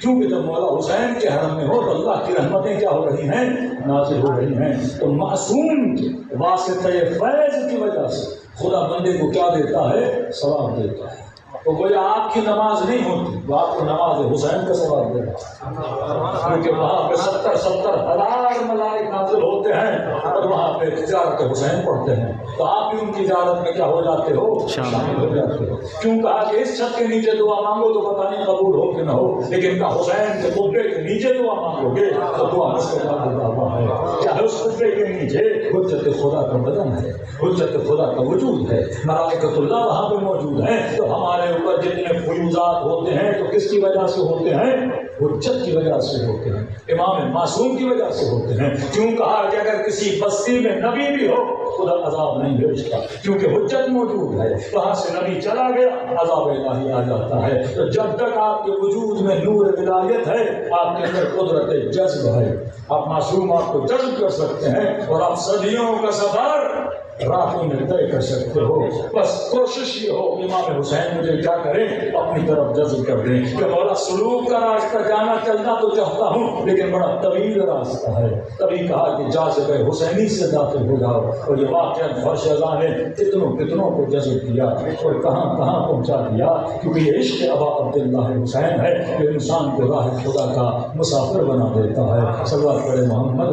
کیونکہ جب مولا حسین کے حرم میں ہو تو اللہ کی رحمتیں کیا ہو رہی ہیں؟ نازل ہو رہی ہیں. تو معصوم کے واسطہ فیض کی وجہ سے خدا بندے کو کیا دیتا ہے؟ ثواب دیتا ہے. تو گویا آپ کی نماز نہیں ہوتی، وہ آپ کو نماز حسین کا ثواب دے رہا ہے، کیونکہ وہاں پہ 70,000 ملائک نازل ہوتے ہیں اور وہاں پہ تجارت حسین پڑھتے ہیں. تو آپ بھی ان کی تجارت میں کیا ہو جاتے ہو؟ شامل ہو جاتے ہو. کیوں کہا کہ اس چھت کے نیچے دعا مانگو تو پتہ نہیں قبول ہو کہ نہ ہو، لیکن کا حسین کے قبے کے نیچے دعا مانگو گے تو دعا مستجاب ہوتا ہے. کیا اس قبے کے نیچے حجت خدا کا بدن ہے، حجت خدا کا وجود ہے، ملائکۃ اللہ وہاں پہ موجود ہیں. تو ہمارے اوپر جتنے فیوزات ہوتے ہیں تو کس کی وجہ سے ہوتے ہیں؟ حجت کی وجہ سے ہوتے ہیں، امام معصوم کی وجہ سے ہوتے ہیں. کیوں کہا کہ اگر کسی بستی میں نبی بھی ہو خدا عذاب نہیں بھیجتا، کیونکہ حجت موجود ہے. وہاں سے نبی چلا گیا عذاب الہی آ جاتا ہے. تو جب تک آپ کے وجود میں نور ولایت ہے آپ کے اندر قدرت جذب ہے. آپ معصوم آپ کو جذب کر سکتے ہیں اور آپ صدیوں کا سفر راتوں میں طے کر سکتے ہو. بس کوشش یہ ہو امام حسین مجھے کیا کریں اپنی طرف جذب کر دیں کہ مولا سلوک کا راستہ جانا چلنا تو چاہتا ہوں لیکن بڑا طویل راستہ ہے. تبھی کہا کہ جاذب حسینی سے داخل ہو جاؤ. اور یہ واقعہ فرش اذان نے کتنوں کو جذب کیا اور کہاں کہاں پہنچا دیا. کیونکہ یہ عشق ابا عبداللہ حسین ہے جو انسان کو راہ خدا کا مسافر بنا دیتا ہے. صلوات پڑھے محمد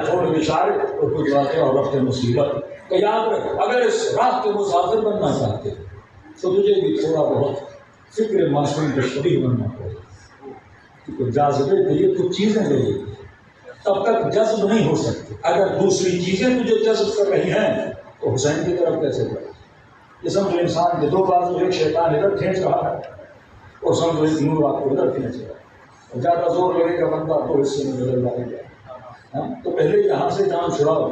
تھوڑے اشارے اور کچھ باتیں اور رفت مصیبت کہ یاد رکھ اگر اس راہ کے مسافر بننا چاہتے تو تجھے بھی تھوڑا بہت فکر معصوم کے شبیہ بننا پڑے. کیونکہ جاذبے کے لیے کچھ چیزیں لے تب تک جذب نہیں ہو سکتی. اگر دوسری چیزیں تجھے جذب کر رہی ہیں تو حسین کی طرف کیسے جائے؟ یہ سمجھو انسان کے دو بازو، ایک شیطان ادھر کھینچ رہا ہے اور سمجھو ایک نور آپ کو ادھر کھینچ رہا ہے. زیادہ زور لگے گا بندہ تو اس سے میں بدل جائے گا. تو پہلے یہاں سے جان چھڑاؤ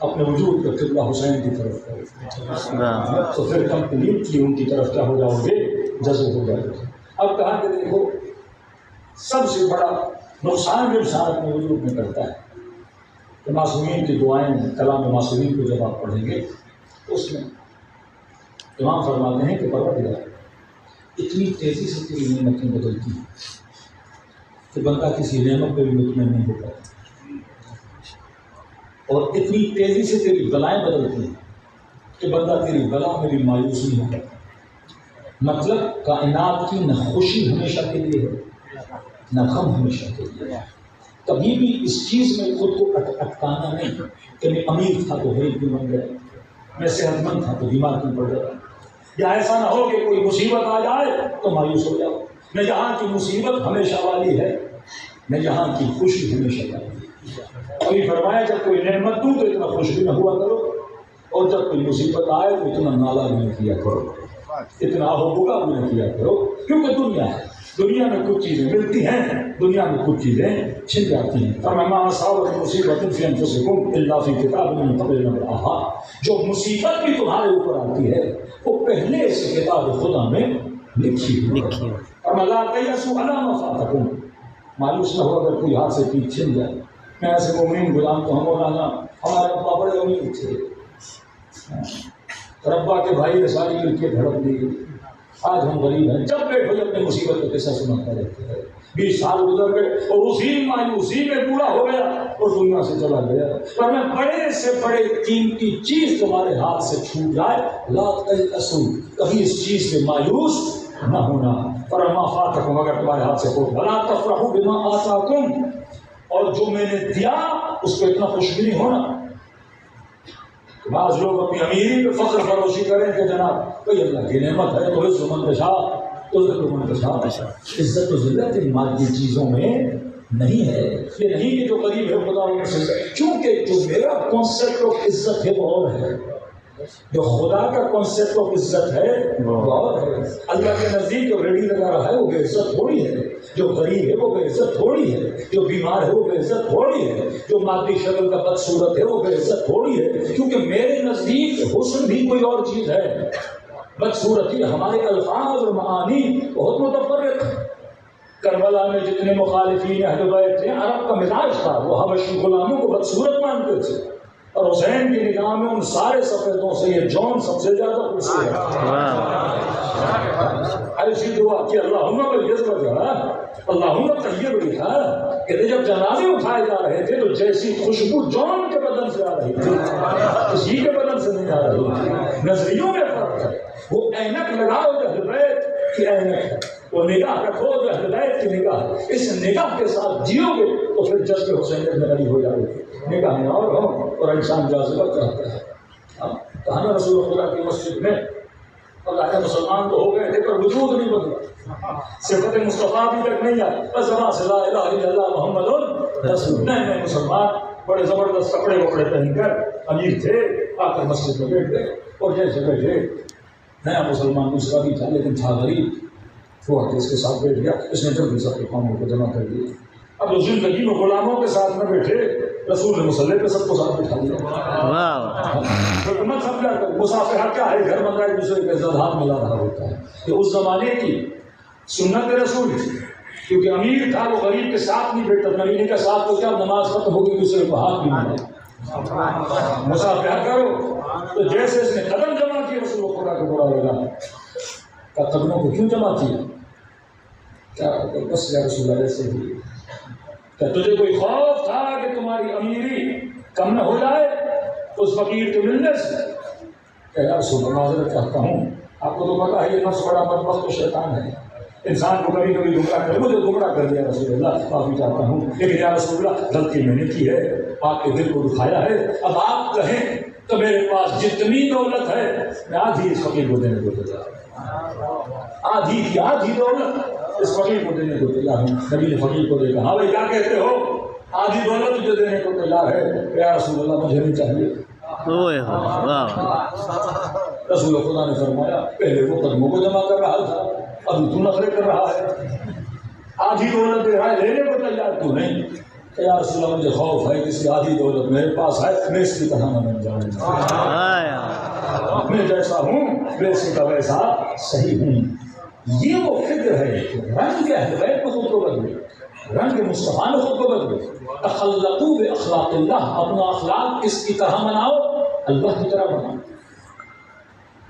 اپنے وجود کا قبلہ حسین کی طرف کرو تو پھر کمپلیٹلی ان کی طرف کیا ہو جاؤ گے؟ جذب ہو جائے گا. اب کہا کہ دیکھو سب سے بڑا نقصان جو انسان اپنے وجود میں کرتا ہے کہ معصومین کی دعائیں کلام معصومین کو جب آپ پڑھیں گے تو اس میں امام فرماتے ہیں کہ پروردگار اتنی تیزی سے تیری نعمتیں بدلتی ہیں کہ بندہ کسی نعمت پہ بھی مطمئن نہیں ہو پاتا، اور اتنی تیزی سے تیری بلائیں بدلتی ہیں کہ بندہ تیری بلا میں بھی مایوس نہیں ہوتا. مطلب کائنات کی نہ خوشی ہمیشہ کے لیے ہے نہ غم ہمیشہ کے لیے. کبھی بھی اس چیز میں خود کو اٹکانا نہیں کہ میں امیر تھا تو غریب کیوں بن گیا، میں صحت مند تھا تو بیمار کیوں پڑ گیا. یا ایسا نہ ہو کہ کوئی مصیبت آ جائے تو مایوس ہو جاؤ. نہ یہاں کی مصیبت ہمیشہ والی ہے نہ یہاں کی خوشی ہمیشہ والی ہے. ابھی فرمایا جب کوئی نعمت دوں تو اتنا خوش بھی نہ ہوا کرو، اور جب کوئی مصیبت آئے تو اتنا نالا بھی نہ کیا کرو، اتنا آہو بھی نہ کیا کرو. کیونکہ دنیا ہے، دنیا میں کچھ چیزیں ملتی ہیں، دنیا میں کچھ چیزیں چھن جاتی ہیں. فرمایا اصابت مصیبت فی انفسکم الا فی کتاب من قبل ان نبرأها. جو مصیبت بھی تمہارے اوپر آتی ہے وہ پہلے سے کتاب خدا میں لکھی ہے. اور لا تیأسوا علی ما فاتکم، مایوس نہ ہو اگر کوئی ہاتھ سے چیز چھن جائے. میں ایسے مومن غلام تو ہم مولانا ہمارے ابا بڑے امیر تھے، ربا کے بھائی نے ساری لڑکیاں دھڑک دی، آج ہم غریب ہیں. جب بیٹھو جب اپنی مصیبت کا قصہ سناتا رہتے ہیں. 20 سال گزر گئے اور اسی مایوسی میں پورا ہو گیا اور دنیا سے چلا گیا. پر میں بڑے سے بڑے قیمتی چیز تمہارے ہاتھ سے چھوٹ جائے لا تیأسوا، کبھی اس چیز سے مایوس نہ ہونا. پر ما فاتکم، اگر تمہارے ہاتھ سے کھوٹ ولا تفرحوا بما آتاکم، اور جو میں نے دیا اس پہ اتنا خوش بھی نہیں ہونا. بعض لوگ اپنی امیری پہ فخر فروشی کریں کہ جناب کوئی اللہ کی نعمت ہے تو عزت و منتشا تو عزت و منتشا. عزت و ذلت ان مادی چیزوں میں نہیں ہے. یہ نہیں کہ جو قریب ہے خدا سے، کیونکہ جو میرا کانسیپٹ آف عزت ہے وہ اور ہے، جو خدا کا کانسیپٹ آف عزت ہے وہ اور ہے. اللہ کے نزدیک جو ریڈی لگا رہا ہے وہ بے عزت تھوڑی ہے، جو غریب ہے وہ بے عزت تھوڑی ہے، جو بیمار ہے وہ بے عزت تھوڑی ہے، جو مادی شکل کا بدصورت ہے وہ بے عزت تھوڑی ہے. کیونکہ میرے نزدیک حسن بھی کوئی اور چیز ہے، بدصورتی ہمارے الفاظ اور معانی بہت متفرق. کربلا میں جتنے مخالفین اہل بیت تھے عرب کا مزاج تھا، وہ حبشی غلاموں کو بدصورت مانتے تھے، اور حسین کی نگاہ میں ان سارے سفیدوں سے یہ جون سب سے زیادہ خوبصورت ہے. ایسی دعا کہ اللہم بالجزوہ اللہم طیب ریحا، کہ جب جنازے اٹھائے جا رہے تھے تو جیسی خوشبو جون کے بدن سے آ رہی تھی کسی کے بدن سے نہیں آ رہی تھی. نظریوں میں فرق ہے. وہ اینک لگاؤ جو اہل بیت کی اینک ہے، وہ نگاہ رکھو جو اہل بیت کی نگاہ ہے. اس نگاہ کے ساتھ جیو گے تو پھر جذب حسین میں علی ہو جاؤ گے. نگاہیں اور ہو اور انسان جاذبہ چاہتا ہے. کہاں رسول اللہ کی مسجد میں اللہ کے مسلمان تو ہو گئے تھے پر وجود نہیں بدلا، صفت مصطفیٰ بھی تک نہیں آئی. بس زبان سے لا الہ الا اللہ محمد رسول. نہیں مسلمان بڑے زبردست کپڑے وپڑے پہن کر امیر تھے، آ کر مسجد میں بیٹھ گئے اور جیسے بیٹھے نیا مسلمان دوسرا بھی تھا لیکن تھا غریب، وہ اس کے ساتھ بیٹھ گیا. اس نے جلدی سب کے قوموں کو جمع کر دیا. اب جو زندگی میں غلاموں کے ساتھ نہ بیٹھے، رسول نے مصلی پہ سب کو ساتھ بٹھا دیا. حکمت سمجھا کر مصافحہ کیا ہے؟ گھر بندہ ایک دوسرے کے عزت ہاتھ ملا رہا ہوتا ہے. یہ اس زمانے کی سنت رسول تھی. کیونکہ امیر تھا وہ غریب کے ساتھ نہیں بیٹھتا تھا، امیر کا ساتھ تو کیا نماز ختم ہوگی دوسرے کو ہاتھ بھی ملے مسافہ کرو. تو جیسے اس نے قدم جمع کیے رسول خدا کو برا لگا کہ قدموں کو کیوں جمع کیا؟ کیا بس یا رسول اللہ سے ہی کیا تجھے کوئی خوف تھا کہ تمہاری امیری کم نہ ہو جائے اس فقیر کے ملنے سے؟ کہ یا رسول اللہ معذرت چاہتا ہوں، آپ کو تو پتا ہے یہ نفس بڑا بدبخت و شیطان ہے، انسان کو کبھی کبھی گمراہ کرے، مجھے گمراہ کر دیا رسول اللہ، معافی چاہتا ہوں، لیکن یا رسول اللہ غلطی میں نے کی ہے، آپ کے دل کو دکھایا ہے، اب آپ کہیں تو میرے پاس جتنی دولت ہے میں آدھی اس فقیر کو دینے کو تیار ہوں، آدھی دولت اس فقیر کو دینے کو تیار ہوں. نبی نے فقیر کو دیکھا، ہاں بھائی کیا کہتے ہو؟ آدھی دولت تجھے دینے کو تیار ہے. یا رسول اللہ مجھے نہیں چاہیے. رسول خدا نے فرمایا پہلے وہ قدموں کو جمع کر رہا تھا، ابھی تو نخرے کر رہا ہے، آدھی دولت دے رہا ہے، لینے کو تیار تو نہیں. یا رسول اللہ مجھے خوف ہے کسی آدھی دولت میرے پاس ہے میں اس کی طرح نہ بن جاؤں، میں جیسا ہوں میں اسی کا ویسا صحیح ہوں. یہ وہ فکر ہے کہ رنگ اہل بیت کو خود کو بدلے، رنگ مصطفیٰ نے خود کو بدلے. تخلقوا باخلاق اللہ، اپنا اخلاق کس کی طرح بناؤ؟ اللہ کی طرح بناؤ.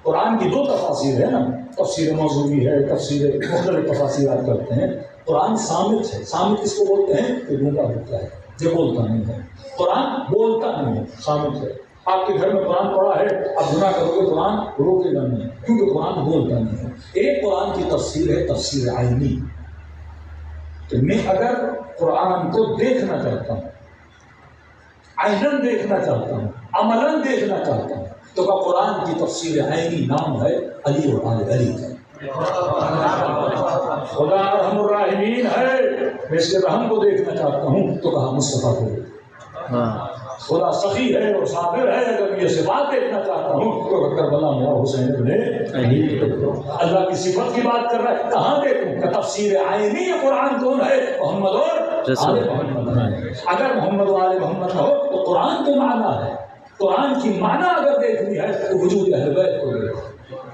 قرآن کی دو تفاسیر ہے نا، تفسیر موضوعی ہے، تفسیر مختلف تفاسیر آپ کرتے ہیں. قرآن صامت ہے. صامت کس کو بولتے ہیں؟ جو گونگا ہوتا ہے، جو بولتا نہیں ہے. قرآن بولتا نہیں ہے، صامت ہے. آپ کے گھر میں قرآن پڑھا ہے، آپ گناہ کرو گے قرآن روکے گا نہیں، کیونکہ قرآن بولتا نہیں ہے. ایک قرآن کی تفسیر ہے تفسیر عینی، کہ میں اگر قرآن کو دیکھنا چاہتا ہوں، عیناً دیکھنا چاہتا ہوں، عملاً دیکھنا چاہتا ہوں، تو کا قرآن کی تفسیر عینی نام ہے علی اور آل علی کا. خدا ارحم الراحمین ہے، میں اس کے رحم کو دیکھنا چاہتا ہوں تو کہا مصطفیٰ کو. خدا سخی ہے اور صابر ہے، اگر میں یہ صفات دیکھنا چاہتا ہوں تو کربلا میں حسین ابن علی. اللہ کی صفت کی بات کر رہا ہے، کہاں دیکھوں؟ کہ تفسیر عینی قرآن کون ہے؟ محمد اور آل محمد ہے. اگر محمد اور آل محمد نہ ہو تو قرآن تو معنی ہے، قرآن کی معنی اگر دیکھنی ہے تو وجود اہل بیت کو دیکھو،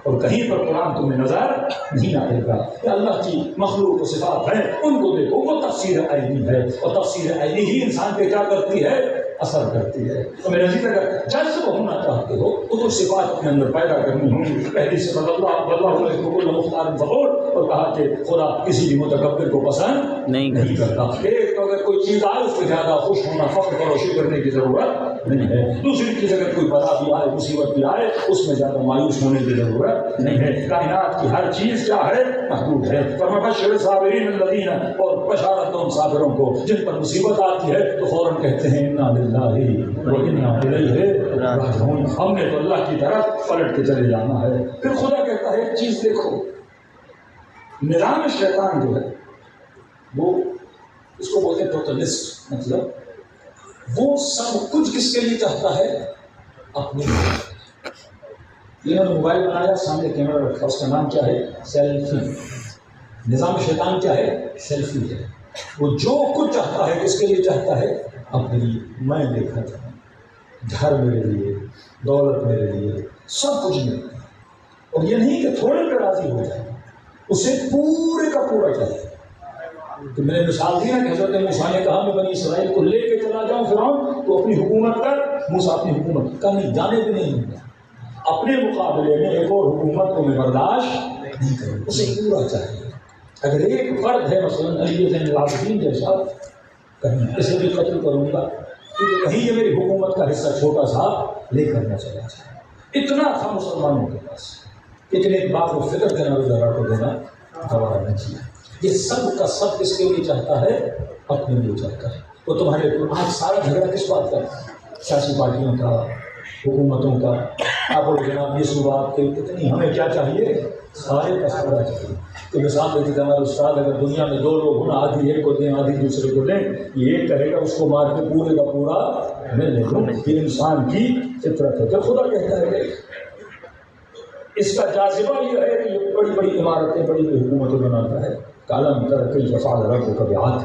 اور کہیں پر قرآن تمہیں نظر نہیں آئے گا کہ اللہ کی مخلوق و صفات ہیں ان کو دیکھو. وہ تفسیر عینی ہے، اور تفسیر عینی ہی انسان پہ کیا کرتی ہے؟ اثر کرتی ہے. تو میرے عزیز اگر جذب ہونا چاہتے ہو تو کچھ صفات اپنے اندر پیدا کرنی ہوں گی. پہلی صفت اللہ علیہ مختار فخور، اور کہا کہ خدا کسی بھی متکبر کو پسند نہیں کرتا. ایک تو اگر کوئی چیز آئے اس پہ زیادہ خوش ہونا، فخر کرو، شکر کرنے کی ضرورت نہیں ہے. دوسری چیز اگر کوئی بلا بھی آئے، مصیبت بھی آئے، اس میں زیادہ مایوس ہونے کی ضرورت نہیں ہے. کائنات کی ہر چیز کیا ہے؟ محدود ہے. فبشر صابرین الذین، اور بشارت ان صابروں کو جن پر مصیبت آتی ہے تو فوراً کہتے ہیں انا للہ و انا الیہ راجعون، ہم نے تو اللہ کی طرف پلٹ کے چلے جانا ہے. پھر خدا کہتا ہے ایک چیز دیکھو، نظام شیطان جو ہے وہ اس کو بولتے ہیں ٹوٹلسٹ، مطلب وہ سب کچھ کس کے لیے چاہتا ہے؟ اپنے. انہوں نے موبائل بنایا، سامنے کیمرہ رکھا، اس کا نام کیا ہے؟ سیلفی. نظام شیطان کیا ہے؟ سیلفی ہے. وہ جو کچھ چاہتا ہے کس کے لیے چاہتا ہے؟ اپنے لیے. میں دیکھا تھا، گھر میرے لیے، دولت میرے لیے، سب کچھ میرے لیے. اور یہ نہیں کہ تھوڑے پہ راضی ہو جائے، اسے پورے کا پورا چاہیے. تو میں نے مثال دی نا کہ حضرت موسیٰ نے کہا میں بنی اسرائیل کو لے کے چلا جاؤں فرعون تو اپنی حکومت کر. موسیٰ اپنی حکومت کا نہیں، جانے بھی نہیں ہوگا. اپنے مقابلے میں ایک اور حکومت کو میں برداشت نہیں کروں، اسے پورا چاہیے. اگر ایک فرد ہے مثلاً علی زین العابدین جیسا، اسے بھی قتل کروں گا کیونکہ کہیں یہ میری حکومت کا حصہ چھوٹا سا لے کر نہ چلا جائے. اتنا تھا مسلمانوں کے پاس، اتنے بات و فکر کے نظارہ کو دینا گوارا نہ کیا. یہ سب کا سب کس کے لیے چاہتا ہے؟ اپنے لیے چاہتا ہے. وہ تمہارے آج سارا جھگڑا کس بات کا؟ سیاسی پارٹیوں کا، حکومتوں کا. آپ اور جناب یہ صبح آپ کے اتنی ہمیں کیا چاہیے؟ سارے کا سارا چاہیے. تو مثال دیتے تھے ہمارے استاد، اگر دنیا میں 2 لوگ ہونا، آدھی ایک کو دیں آدھی دوسرے کو دیں، یہ ایک کہے گا اس کو مار کے پورے کا پورا میں لے لوں. یہ انسان کی فطرت ہے. جب خدا کہتا ہے کہ اس کا جاذبہ یہ ہے کہ یہ بڑی بڑی عمارتیں، بڑی بڑی حکومتیں بناتا ہے. کالم ترقی فعال رب کو کبھی ہاتھ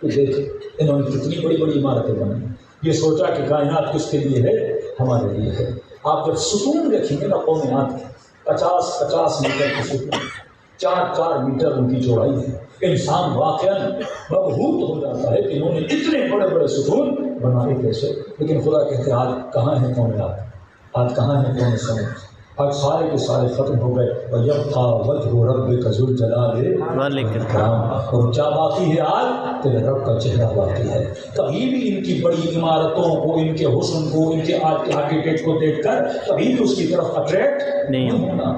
تو دیکھے انہوں نے کتنی بڑی بڑی عمارتیں بنائی. یہ سوچا کہ کائنات کس کے لیے ہے؟ ہمارے لیے ہے. آپ جب ستون دیکھیں گے نا قومیات کے 50-50 میٹر کے ستون، 4 میٹر ان کی چوڑائی ہے. انسان واقعا مبہوت ہو جاتا ہے کہ انہوں نے اتنے بڑے بڑے ستون بنائے کیسے. لیکن خدا کہتے ہیں آج کہاں ہے کونات, آج کہاں ہے کون سمجھ, آج سارے کے سارے ختم ہو گئے. وَيَبْقَى وَجْهُ رَبِّكَ ذُو الْجَلَالِ وَالْإِكْرَامِ. اور کیا باقی ہے آج؟ تیرے رب کا چہرہ باقی ہے. کبھی بھی ان کی بڑی عمارتوں کو, ان کے حسن کو, ان کے آرکیٹیکٹ کو دیکھ کر کبھی بھی اس کی طرف اٹریکٹ نہیں ہونا.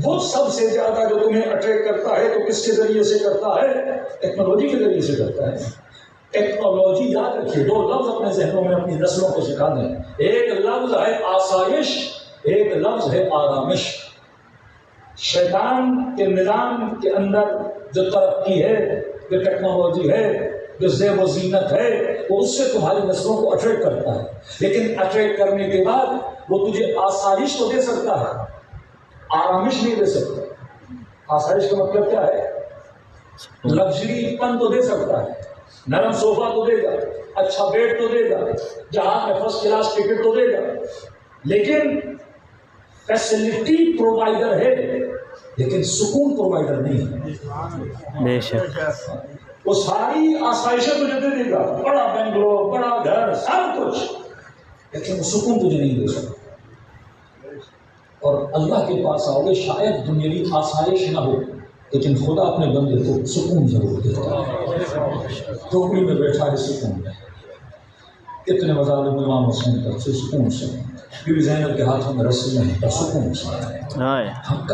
وہ سب سے زیادہ جو تمہیں اٹریکٹ کرتا ہے تو کس کے ذریعے سے کرتا ہے؟ ٹیکنالوجی کے ذریعے سے کرتا ہے. ٹیکنالوجی یاد رکھیے, 2 لفظ اپنے ذہنوں میں اپنی نسلوں کو سکھا دیں. ایک لفظ ہے آسائش, ایک لفظ ہے آرامش. شیطان کے نظام کے اندر جو ترقی ہے, جو ٹیکنالوجی ہے, جو زیب و زینت ہے, وہ اس سے تمہاری نسلوں کو اٹریکٹ کرتا ہے. لیکن اٹریکٹ کرنے کے بعد وہ تجھے آسائش تو دے سکتا ہے, آرامش نہیں دے سکتا. آسائش کا مطلب کیا ہے؟ لگژری پن تو دے سکتا ہے, نرم صوفہ تو دے گا, اچھا بیڈ تو دے گا, جہاز میں فرسٹ کلاس ٹکٹ تو دے گا. لیکن فیسلٹی پرووائڈر ہے, لیکن سکون پرووائڈر نہیں ہے. بے شک وہ ساری آسائشیں تجھے دے دے گا, بڑا بنگلو, بڑا گھر, سب کچھ, لیکن وہ سکون تجھے نہیں دے سکتا. اور اللہ کے پاس آؤ گے, شاید دنیاوی آسائش نہ ہو, لیکن خدا اپنے بندے کو سکون ضرور دیتا ہے. ٹوکری میں بیٹھا ہے سکون ہے. اتنے مظالم امام حسین کا سکون سے, بی بی زینب کے ہاتھوں میں رسی نہیں کا سکون سے.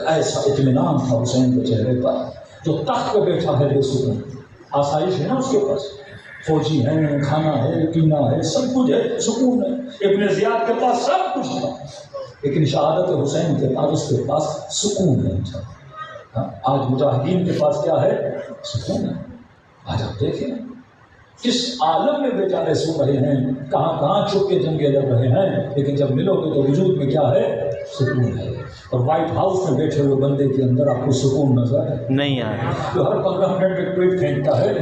ایسا اطمینان تھا حسین کے چہرے پر, جو تخت پہ بیٹھا ہے بے سکون. آسائش ہے نا اس کے پاس, فوجی ہے, کھانا ہے, پینا ہے, سب کچھ ہے, سکون ہے. ابن زیاد کے پاس سب کچھ تھا, لیکن شہادت حسین کے بعد اس کے پاس سکون نہیں تھا. آج مجاہدین کے پاس کیا ہے؟ سکون ہے. آج آپ دیکھیں کس عالم میں بیچارے سو رہے ہیں, کہاں کہاں چھپ کے جنگیں لڑ رہے ہیں, لیکن جب ملو گے تو وجود میں کیا ہے؟ سکون ہے. اور وائٹ ہاؤس میں بیٹھے ہوئے بندے کے اندر آپ کو سکون نظر نہیں آ رہا, جو ہر 15 منٹ میں ٹویٹ پھینکتا ہے,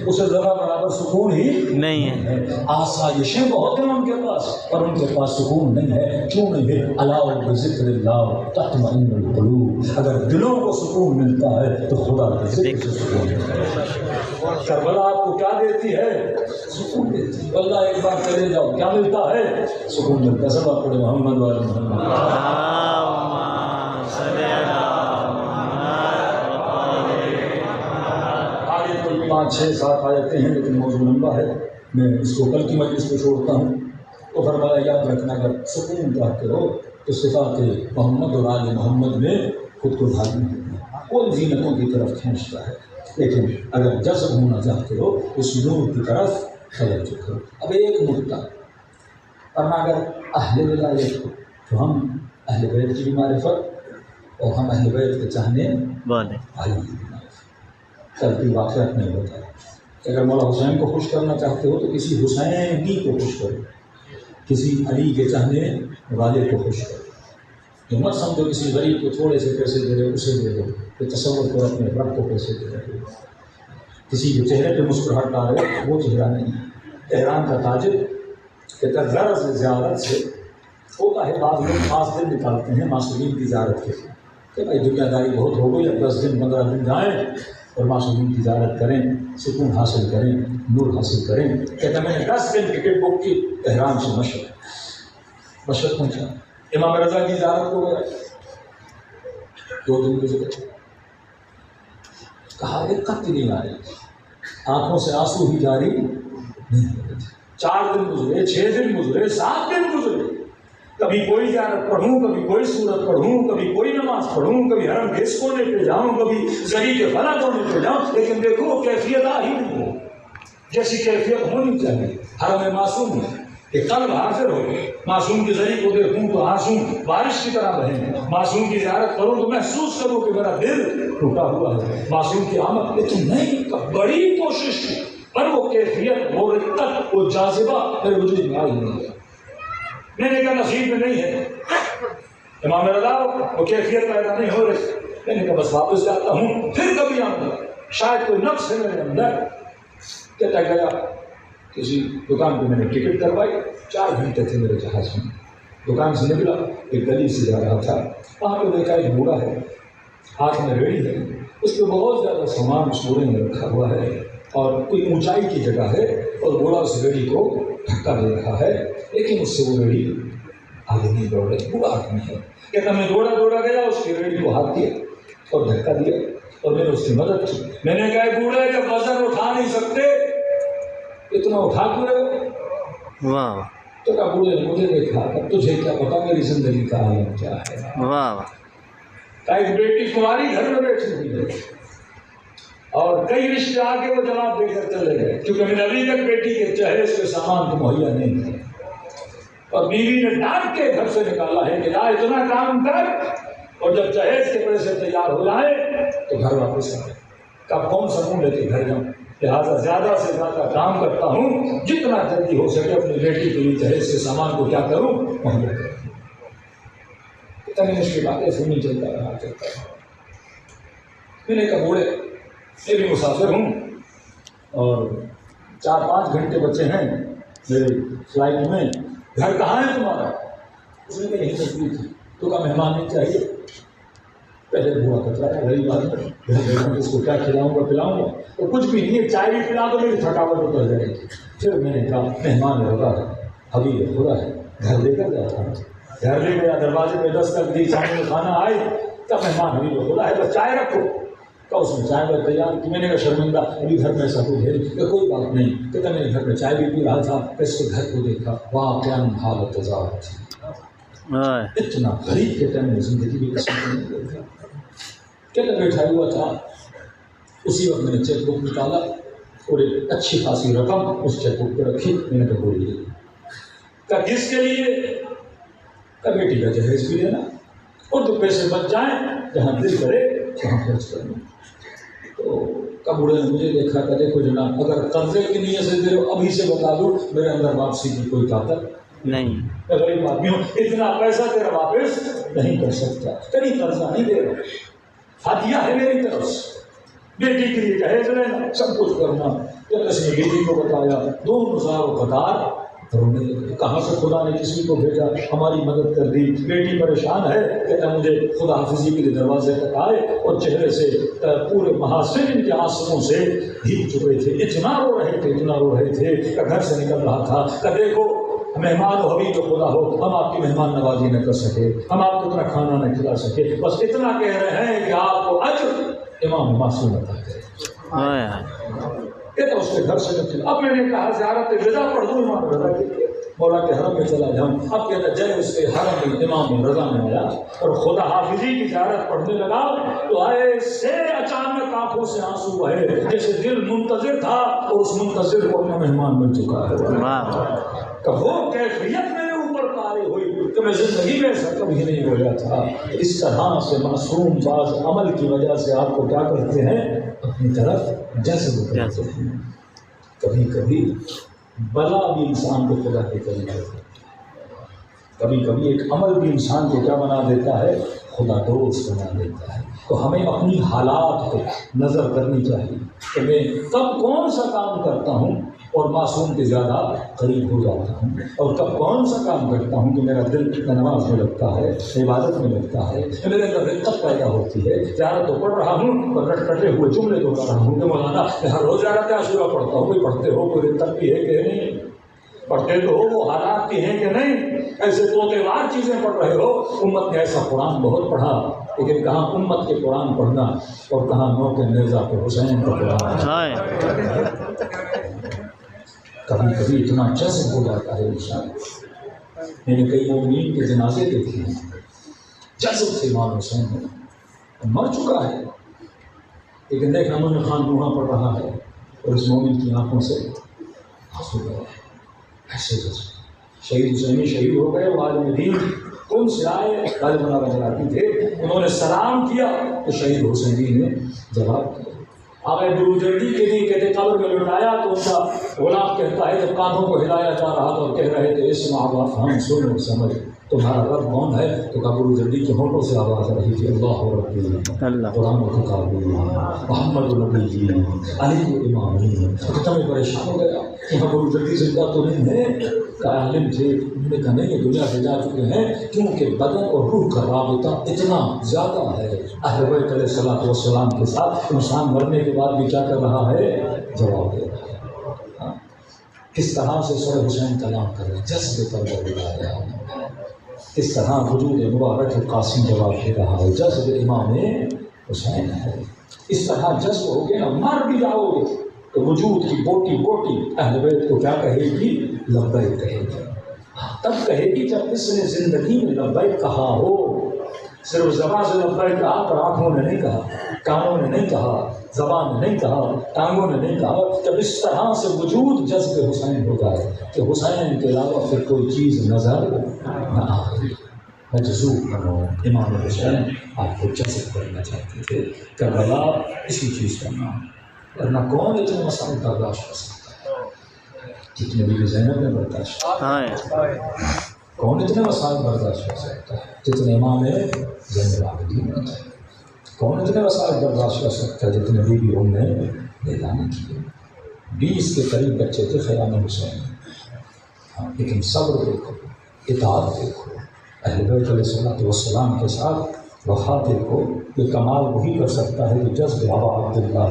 اسے ذرا برابر سکون ہی نہیں ہے. آسائشیں بہت ہیں ان کے پاس, اور ان کے پاس سکون نہیں ہے. کیوں نہیں ہے؟ الا بذکر اللہ تطمئن القلوب. اگر دلوں کو سکون ملتا ہے تو خدا کے ذکر سے سکون ملتا ہے. کربلا آپ کو کیا دیتی ہے؟ سکون دیتی ہے. اللہ ایک بار چلے جاؤ, کیا ملتا ہے؟ سکون ملتا ہے. سب آپ پڑھے محمد وعلی محمد. آگے کوئی 5-6-7 آیتیں ہیں, لیکن موضوع لمبا ہے, میں اس کو کل کی مجلس کو چھوڑتا ہوں. تو فرمایا یاد رکھنا, اگر سکون چاہتے ہو تو صفات محمد اور آل محمد میں خود کو ڈھالنا ہے. کوئی زینتوں کی طرف کھینچتا ہے, لیکن اگر جذب ہونا چاہتے ہو اس نور کی طرف توجہ کرو. اب ایک نقطہ, ورنہ اگر اہل ولایت کو تو ہم اہل بیت کی معرفت, اور ہم اہل بیت کے چاہنے والے کی معرفت. چلتی واقعات نہیں ہوتا ہے. اگر مولا حسین کو خوش کرنا چاہتے ہو تو کسی حسینی کو خوش کرو, کسی علی کے چاہنے والے کو خوش کرو. جو مت سمجھو کسی غریب کو تھوڑے سے پیسے دے رہے اسے دے دو, کہ تصور کرو اپنے رب کو پیسے دے رہے ہو. کسی کے چہرے پہ مسکراہٹ ڈال رہے وہ چہرہ نہیں. تہران کا تاجر کہتا ہے غرض زیارت سے ہوتا ہے, بعض لوگ خاص دن نکالتے ہیں معصومین کی زیارت کے, کہ بھائی دنیا داری بہت ہو گئی, اب 10 دن 15 دن جائیں اور معصومین کی زیارت کریں, سکون حاصل کریں, نور حاصل کریں. کہتا میں نے 10 دن ٹکٹ بک کی تہران سے مشرق پہنچا, امام رضا کی زیارت کو گیا, 2 دن گزرے, کہا ایک خط نہیں آ رہی, آنکھوں سے آنسو ہی جاری نہیں ہو رہے تھے. 4 دن گزرے, 6 دن گزرے, 7 دن گزرے, کبھی کوئی زیارت پڑھوں, کبھی کوئی سورت پڑھوں, کبھی کوئی نماز پڑھوں, کبھی حرم کے اس کونے پہ جاؤں, کبھی زری کے فلاں کونے پہ جاؤں, لیکن دیکھو کیفیت آ ہی نہیں ہو جیسی کیفیت ہونی چاہیے. حرم معصوم ہے کہ قلب حاضر ہو, معصوم کی زری کو دیکھوں تو آنسو بارش کی طرح بہیں, معصوم کی زیارت کروں تو محسوس کروں کہ میرا دل ٹوٹا ہوا ہے, معصوم کی آمد. لیکن نہیں, بڑی کوشش کی, پر وہ کیفیت, وہ رقت, وہ جاذبہ میرے وجود میں آ ہی نہیں گیا. میں نے کہا نصیب میں نہیں ہے. امام رضا وہ کیفیت پیدا نہیں ہو رہی. میں نے کہا بس واپس جاتا ہوں, پھر کبھی آؤں گا, شاید کوئی نقص ہے میرے اندر. کہتا گیا کسی دکان پہ میں نے ٹکٹ کروائی, 4 گھنٹے تھے میرے جہاز میں. دکان سے نکلا, ایک گلی سے جا رہا تھا, وہاں پہ دیکھا ایک بوڑھا ہے, ہاتھ میں ریڑھی ہے, اس پہ بہت زیادہ سامان اس بوڑے میں رکھا ہوا ہے اور کوئی اونچائی کی جگہ ہے اور بوڑھا اس ریڑھی کو دھکا دے رہا ہے، لیکن اس سے وہ ریڑھی آگے نہیں دوڑ رہی، بوڑھا آدمی ہے۔ کہتا میں دوڑا گیا، اس کی ریڑھی کو ہاتھ دیا اور دھکا دیا اور میں نے اس کی مدد کی۔ میں نے کہا بوڑھے جب وزن اٹھا نہیں سکتے اتنا اٹھا کیوں رہے ہو؟ واہ تو کہا بوڑھے نے مجھے دیکھا، اب تجھے کیا پتا میری زندگی کا عالم کیا ہے۔ واہ کہا ایک بیٹی تمہاری گھر میں بیٹھی ہوئی ہے اور کئی رشتے آگے وہ جواب دے کر چلے گئے، کیونکہ میں نے ابھی تک بیٹی کے چہرے سے سامان تو مہیا نہیں تھا، اور بیوی نے ڈانٹ کے گھر سے نکالا ہے کہ جا اتنا کام کر اور جب جہیز کے پیسے تیار ہو جائے تو گھر واپس آئے۔ کب کون سا منہ لے کے گھر جاؤں، لہٰذا زیادہ سے زیادہ کام کرتا ہوں، جتنا جلدی ہو سکے اپنی بیٹی کے لیے جہیز کے سامان کو کیا کروں مہیا کروں۔ اس کی باتیں سنی چلتا رہا۔ میں نے کہا بوڑھے میں بھی مسافر ہوں اور 4-5 گھنٹے بچے ہیں میرے فلائٹ میں، گھر کہاں ہے تمہارا؟ اس نے کہا یہی نزدیک ہے۔ تو کہا مہمان نہیں چاہیے؟ پہلے بوڑھا کہتا ہے رہی بات اس کو کیا کھلاؤں گا پلاؤں گا، تو کچھ بھی نہیں، چائے بھی پلا دو میری تھکاوٹ اتر جائے گی۔ پھر میں نے کہا مہمان ہوگا حبیب خدا ہے، گھر لے کر جاتا ہوں۔ گھر لے گیا، دروازے پہ دستک دی، سامنے کھانا آئے، تب مہمان حبیب خدا ہے بس چائے رکھو۔ تو اس نے چائے پر تیار کی۔ میں نے کہا شرمندہ ابھی گھر میں ایسا کچھ ہے کہ کوئی بات نہیں، کہتا میں نے گھر میں چائے بھی پی رہا تھا، اس کے گھر کو دیکھا، واہ کیا حالت تضاد تھی، اتنا غریب کے ٹائم میں زندگی بھی کسی کو نہیں دیکھا۔ کہتا بیٹھا ہوا تھا، اسی وقت میں نے چیک بک نکالا اور ایک اچھی خاصی رقم اس چیک بک پہ رکھی۔ میں نے کہا بولیے، کہا کس کے لیے؟ کہا بیٹی کا جہیز بھی لینا اور جو پیسے بچ جائیں جہاں دل کرے وہاں خرچ کرنا۔ تو بوڑھے نے مجھے دیکھا کہ دیکھو جناب اگر قرضے کی نیت سے دے رہے ابھی سے بتا دو میرے اندر واپسی کی کوئی طاقت نہیں، غریب آدمی ہوں اتنا پیسہ تیرا واپس نہیں کر سکتا، کہیں قرضہ نہیں دے رہا، ہدیہ ہے میری طرف سے، بیٹی کے لیے جہیز لینا سب کچھ کرنا۔ جب اس نے بیٹی کو بتایا 2000 قطار رونے لگے، کہاں سے خدا نے کسی کو بھیجا ہماری مدد کر دی۔ بیٹی پریشان ہے، کہتا مجھے خدا حافظی کے لیے دروازے تک آئے اور چہرے سے پورے محاسن ان کے آنسوؤں سے بھیگ چکے تھے، اتنا رو رہے تھے کہ گھر سے نکل رہا تھا کہ دیکھو مہمان و حبیب خدا ہو، ہم آپ کی مہمان نوازی نہ کر سکے، ہم آپ کو اتنا کھانا نہ کھلا سکے، بس اتنا کہہ رہے ہیں کہ آپ کو اجر امام معصوم عطا کرے۔ کہتا اس کے گھر سے نکلا۔ اب میں نے کہا زیارت رضا پڑھ دوں امام رضا کے لیے، مولا کے حرم میں چلا جاؤں۔ اب کہتا جب اس کے حرم میں امام رضا میں آیا اور خدا حافظی کی زیارت پڑھنے لگا تو ایسے اچانک آنکھوں سے آنسو بہے جیسے دل منتظر تھا اور اس منتظر کو اپنا مہمان مل چکا ہے۔ کہ وہ کیفیت میرے اوپر طاری ہوئی کہ میں زندگی میں ایسا کبھی نہیں ہوا تھا۔ اس طرح سے معصوم باز عمل کی وجہ سے آپ کو کیا کرتے ہیں اپنی طرف جذب کرتے ہیں۔ کبھی کبھی بلا بھی انسان کو خدا کے قریب کرتا ہے، کبھی کبھی ایک عمل بھی انسان کو کیا بنا دیتا ہے خدا دوست بنا دیتا ہے۔ تو ہمیں اپنی حالات پہ نظر کرنی چاہیے کہ میں کب کون سا کام کرتا ہوں اور معصوم کے زیادہ قریب ہو جاتا ہوں، اور کب کون سا کام کرتا ہوں کہ میرا دل نماز میں لگتا ہے، عبادت میں لگتا ہے، میرے اندر رقت پیدا ہوتی ہے۔ زیارت تو پڑھ رہا ہوں اور رٹے ہوئے جملے تو کر رہا ہوں کہ مولانا میں ہر روز زیارت عاشورہ پڑھتا ہوں، کوئی پڑھتے ہو کوئی رقت بھی ہے کہ نہیں، پڑھتے تو ہو وہ حالات کی ہیں کہ نہیں، ایسے طوطےوار چیزیں پڑھ رہے ہو۔ امت نے ایسا قرآن بہت پڑھا، لیکن کہاں امت کے قرآن پڑھنا اور کہاں نو کے نیزہ پہ حسین کا قرآن۔ کبھی کبھی اتنا جذب ہو جاتا ہے انسان۔ میں نے کئی مومنین کے جنازے دیکھے ہیں، جذب سے امام حسین مر چکا ہے، لیکن دیکھنا امام خان روحاں پڑ رہا ہے اور اس مومن کی آنکھوں سے آنسو بہ رہے ہیں۔ ایسے جذب شہید حسینی شہید ہو گئے، وہ عالم دین کون سے آئے غالب اللہ جلاتی تھے، انہوں نے سلام کیا تو شہید حسینی نے جواب دیا۔ آگے درود جلدی کے لیے کہتے قبر میں لٹایا تو ان کا غلام کہتا ہے جب کانوں کو ہلایا جا رہا تھا اور کہہ رہے تھے اسمع وافہم، سن اور سمجھ، تمہارا رب کون ہے؟ تو ابو جدی کے ہونٹوں سے آواز رہی تھی اللہ ربی قرآن و کتابی محمد نبی جی علی امام. تو تمہیں پریشان ہو گیا کہ ابو جدی زندہ تو نہیں ہے؟ کہ عالم تھے، انہوں نے کہا نہیں، یہ دنیا سے جا چکے ہیں، کیونکہ بدن اور روح کا رابطہ اتنا زیادہ ہے اہل بیت علیہ الصلوۃ والسلام کے ساتھ. انسان مرنے کے بعد بھی کیا کر رہا ہے؟ جواب دے رہا ہے. کس طرح سے سر حسین کلام کرے، جذبے پر وہ بلایا، کس طرح وجود مبارک قاسم جواب دے رہا ہے، جذب امام حسین ہے. اس طرح جذب ہو گیا، مر بھی جاؤ گے تو وجود کی بوٹی بوٹی اہل بیت کو کیا کہے گی؟ لبیک کہے گی. تب کہے گی جب اس نے زندگی میں لبیک کہا ہو. صرف زبان سے لبیک کہا پر آنکھوں نے نہیں کہا، کانوں نے نہیں کہا، زبان نے نہیں کہا، ٹانگوں نے نہیں کہا. جب اس طرح سے وجود جذب حسین ہو جائے کہ حسین کے علاوہ پھر کوئی چیز نظر نہ آئے. مجذوب بنو. امام حسین آپ کو جذب کرنا چاہتے تھے. کربلا اسی چیز کا نام. ورنہ کون اتنے مسائل برداشت کر سکتا ہے جتنے بی بی زینب نے برداشت کیا؟ کون اتنے مسائل برداشت کر سکتا ہے جتنے امام زین العابدین نے تھے؟ کون اتنے مسائل برداشت کر سکتا ہے جتنے بی بی ام نے بیدانی کیے؟ 20 کے قریب بچے تھے خیام حسین. لیکن صبر دیکھو، اطاعت دیکھو، اہل بیت علیہ الصلوۃ والسلام کے ساتھ وفا دیکھو. یہ کمال وہی کر سکتا ہے کہ جذب ابا عبداللہ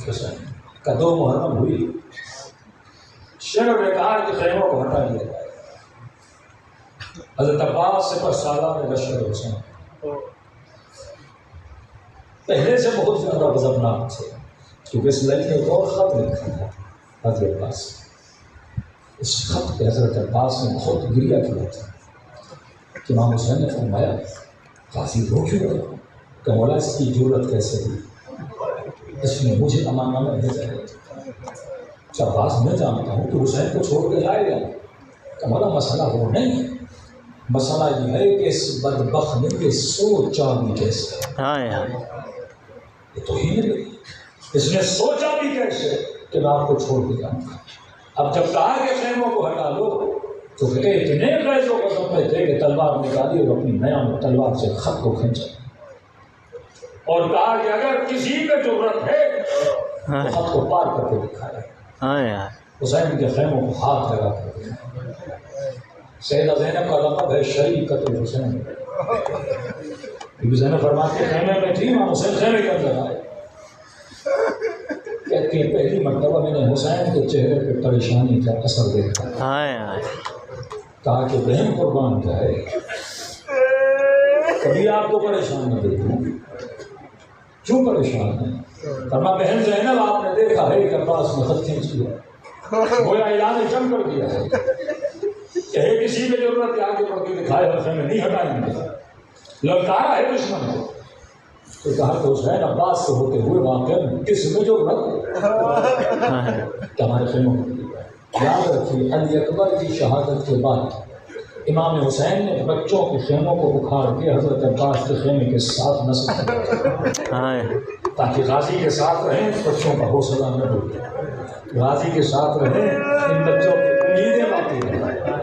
حسین کا 2 محرم ہوئی. شعر نے کہا کہ خیموں کو ہٹا دیا جائے. حضرت عباس سے پر سالار لشکر حسین پہلے سے بہت زیادہ غضبناک تھے، کیونکہ اس لڑکی نے ایک اور خط لکھا تھا حضرت عباس. اس خط پہ حضرت عباس نے بہت گریہ کیا تھا کہ امام حسین نے فرمایا قاضی رو کیوں رہا کہ مولا اس کی جرت کیسے ہوئی، اس نے مجھے امانہ میں بھیجا ہے. عباس میں جانتا ہوں تو حسین کو چھوڑ کے جائے گا. کہ مولا مسئلہ وہ نہیں ہے، مسئلہ یہ ہے کہ اس بدبخت نے یہ سوچا بھی کیسے. یہ تو ہی نہیں، اس نے سوچا بھی کیسے کہ میں آپ کو چھوڑ کے جاؤں گا. اب جب کہا کہ خیموں کو ہٹا لو تو اتنے پیسوں کو سمجھ تھے کہ تلوار نکالی اور اپنی میان تلوار سے خط کو کھینچا اور کہا کہ اگر کسی پہ ضرورت ہے تو خط کو پار کر کے دکھائے. حسین کے خیموں کو ہاتھ لگا کر دکھائے. سیدہ زینب کا لقب ہے شریکۃ الحسین. زینب فرماتی ہے خیمے میں تھی، وہاں حسین خیمے کے اندر آئے. کہتی ہے پہلی مرتبہ میں نے حسین کے چہرے پہ پریشانی کا اثر دیکھا. کہا کہ بہن قربان جائے کبھی آپ کو پریشان نہ دیکھوں. کیوں پریشان ہے؟ فرما بہن زینب آپ نے دیکھا ہے کہ عباس نے خط کھینچ لیا، گویا اعلان جنگ کر دیا ہے کہ کسی پہ ضرورت ہے آگے بڑھ کے دکھائے اور خیمے نہیں ہٹائیں گے. للکارا ہے دشمن کو. تو کہا کہ حسین عباس سے ہوتے ہوئے واقعہ کس میں جو رکھ ہمارے خیموں کو. یاد رکھیے علی اکبر کی شہادت کے بعد امام حسین نے بچوں کے خیموں کو اکھاڑ کے حضرت عباس کے خیمے کے ساتھ نصب کیا تاکہ غازی کے ساتھ رہیں، بچوں کا حوصلہ نہ ڈوبے. غازی کے ساتھ رہیں، ان بچوں کی امیدیں باقی رہیں.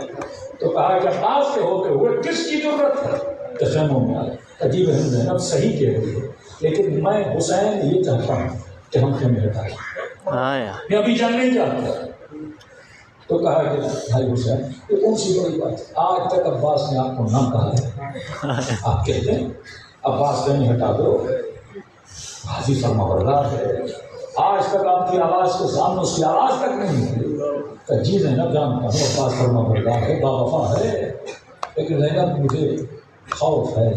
تو کہا کہ عباس کے ہوتے ہوئے کس کی ضرورت ہے کہ خیموں میں آئے. عجیب ہے زینب صحیح کہہ رہی ہے، لیکن میں حسین یہ چاہتا ہوں کہ ہم خیمے ہٹائیں. میں ابھی جان نہیں چاہتا. تو کہا کہ بھائی حسین یہ کون سی بڑی بات ہے، آج تک عباس نے آپ کو نہ کہا ہے، آپ کہتے ہیں عباس خیمے ہٹا دو. حاضی فرما بردار ہے، آج تک آپ کی آواز کے سامنے اس کی آواز تک نہیں ہوئی. جی زینب جانتا ہوں عباس فرما بردار ہے، باوفا ہے، لیکن زینب مجھے خوف ہے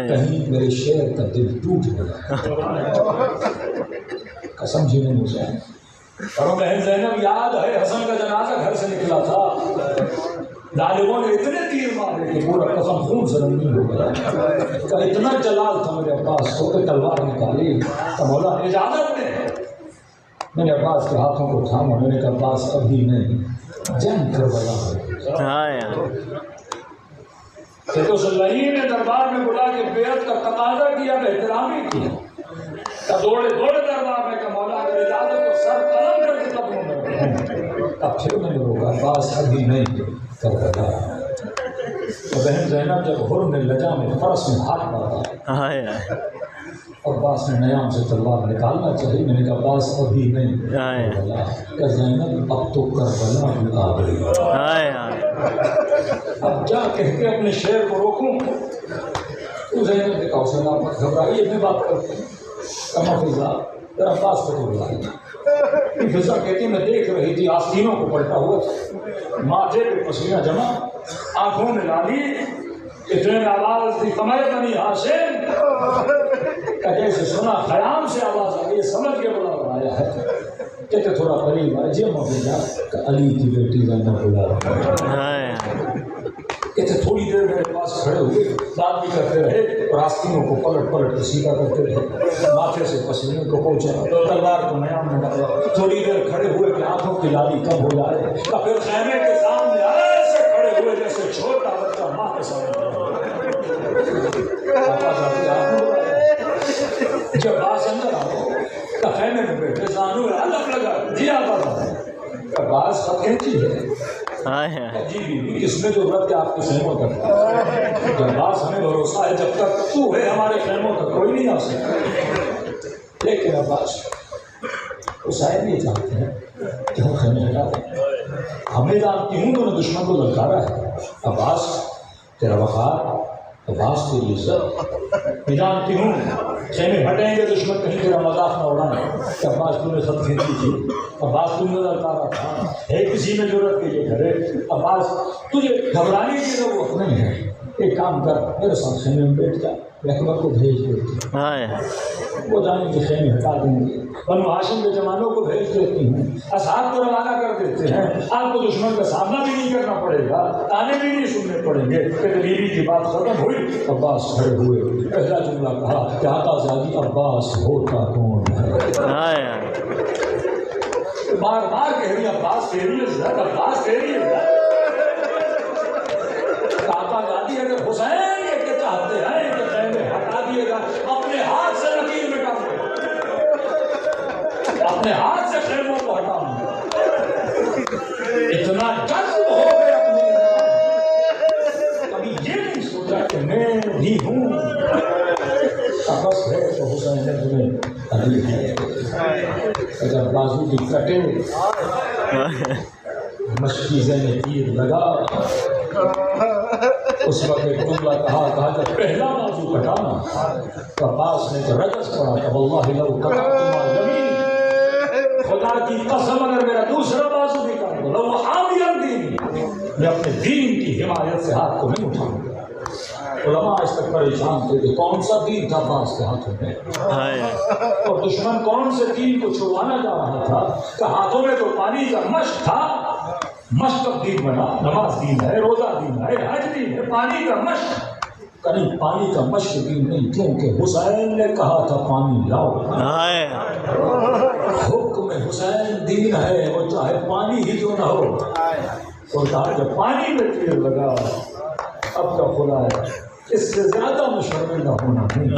کہیں میرے شعر کا دل ٹوٹ گیا. قسم جی نے مجھے اور بہن زینب یاد ہے حسن کا جنازہ گھر سے نکلا تھا، ظالموں نے اتنے تیر مارے کہ پورا قسم خون سے رنگین ہو گیا. کہ اتنا جلال تھا میرے عباس کو کہ تلوار نکالی تو مولا اجازت دے. میں نے عباس کے ہاتھوں کو تھاما، میں نے کہا عباس ابھی نہیں، جنگ کروایا ہے. کہ تو صلی نے دربار میں بلا کے بیعت کا تقاضا کیا، احترامی کیا. دوڑے دربار میں کہ مولا اگر اجازت تو سر قلم کر کے تب ہوں. اب پھر میں نے روکا عباس ابھی نہیں کر رہا. بہن زینب جب حر نے لجا میں فرس میں ہاتھ مارا، عباس نے نیام سے تلوار نکالنا چاہیے، میں نے کہا عباس ابھی نہیں، کہ زینب اب تو کربلا بھی آ گئی، اب جا کہہ کے اپنے شعر کو روکوں؟ تو زینب نے کہا حسین آپ مت گھبرائیے، میں بات کرتی ہوں، کما فضا ذرا عباس کو تو بلائیے۔ فضا کہتی میں دیکھ رہی تھی آستینوں کو پلٹا ہوا تھا، ماتھے پہ پسینہ جمع، آنکھوں میں لالی، اتنے آواز تھی کمر بنی ہاشم، جیسے سنا خیام سے آواز آ گئی، سمجھ کے بلا آیا ہے، کہتے تھوڑا قریب آئے جی موجودہ کہ علی کی بیٹی زینب بلا رہا ہے، کہتے تھوڑی دیر میرے پاس کھڑے ہوئے، بات بھی کرتے رہے اور آستینوں کو پلٹ پلٹ کے سیدھا کرتے رہے، ماتھے سے پسینے کو پہنچا تو تلوار کو نیام میں ڈالا، تھوڑی دیر کھڑے ہوئے کہ آنکھوں کی لالی کم ہو جائے، پھر خیمے کے سامنے ایسے کھڑے ہوئے جیسے چھوٹا بچہ ماں کے سامنے، جب باس اندر آؤ تو خیمے میں بیٹھے زانو الگ لگا جی آپ باس خط کہتی ہے جی بیوی اس میں جو رب کے آپ کے خیموں تک، جب باس ہمیں بھروسہ ہے جب تک تو ہے ہمارے خیموں تک کوئی نہیں آ سکتا، لیکن عباس حسین یہ چاہتے ہیں کہ ہم خیمے ہٹا دیں، ہمیں جانتی ہوں تو نے دشمن کو للکارا ہے، عباس تیرا وقار، عباس تیری عزت، میں جانتی ہوں خیمے ہٹیں گے دشمن کہیں تیرا مذاق نہ اڑائیں، کہ عباس تم نے خط کھینچی تھی، عباس تم نے للکارا تھا، ہے کسی میں ضرورت کے لیے کرے، عباس تجھے گھبرانے کی ضرورت نہیں ہے، ایک کام کر میرے ساتھ خیمے میں بیٹھ جا، اکبر کو بھیج دیتی، وہ جائیں گے خیمے ہٹا دیں گے، بنو ہاشم کے جوانوں کو بھیج دیتی ہوں، اصحاب کو روانہ کر دیتے ہیں، آپ کو دشمن کا سامنا بھی نہیں کرنا پڑے گا، تانے بھی نہیں سننے پڑیں گے، کہ بیوی کی بات ختم ہوئی، عباس کھڑے ہوئے، پہلا جملہ کہا کہ آقا زادی عباس ہوتا کون ہے، بار بار کہہ رہی عباس تیری عزت، عباس تیری عزت، آقا زادی اگر حسین یہ کہ چاہتے ہیں کہ خیمے ہٹا دیے گا، اپنے ہاتھ سے لکیر مٹا دیں، اپنے ہاتھ سے خیموں کو ہٹاؤں گا، اتنا جذب ہو گئے اپنے کبھی یہ نہیں سوچا کہ میں بھی ہوں، بس ہے تو حسین ہے تمہیں علی ہے، اگر بازو کی کٹے مشکیزیں نے تیر لگا، اس وقت ایک جملہ کہا کہ پہلا بازو کٹانا، عباس نے تو رجس پڑا کہ واللہ لو قطعتما یمینی، خدا کی قسم اگر میرا دوسرا بازو بھی کاٹ دو، لو حامی الدین، میں اپنے دین کی حمایت سے ہاتھ کو نہیں اٹھاؤں گا۔ علماء اس تک پریشان تھے کہ کون سا دین تھا عباس کے ہاتھوں میں، اور دشمن کون سے دین کو چھڑوانا جا رہا تھا، کہ ہاتھوں میں تو پانی کا مشق تھا، مشق اب دین بنا، نماز دین ہے، روزہ دین ہے، حج دین ہے، پانی کا مشق، کہیں پانی کا مشق دین نہیں، کیونکہ حسین نے کہا تھا پانی لاؤ، حکم حسین دین ہے، وہ چاہے پانی ہی کیوں نہ ہو، اور کہا جب پانی میں تیر لگا اب کا خدا ہے، اس سے زیادہ مشرمندہ ہونا نہیں،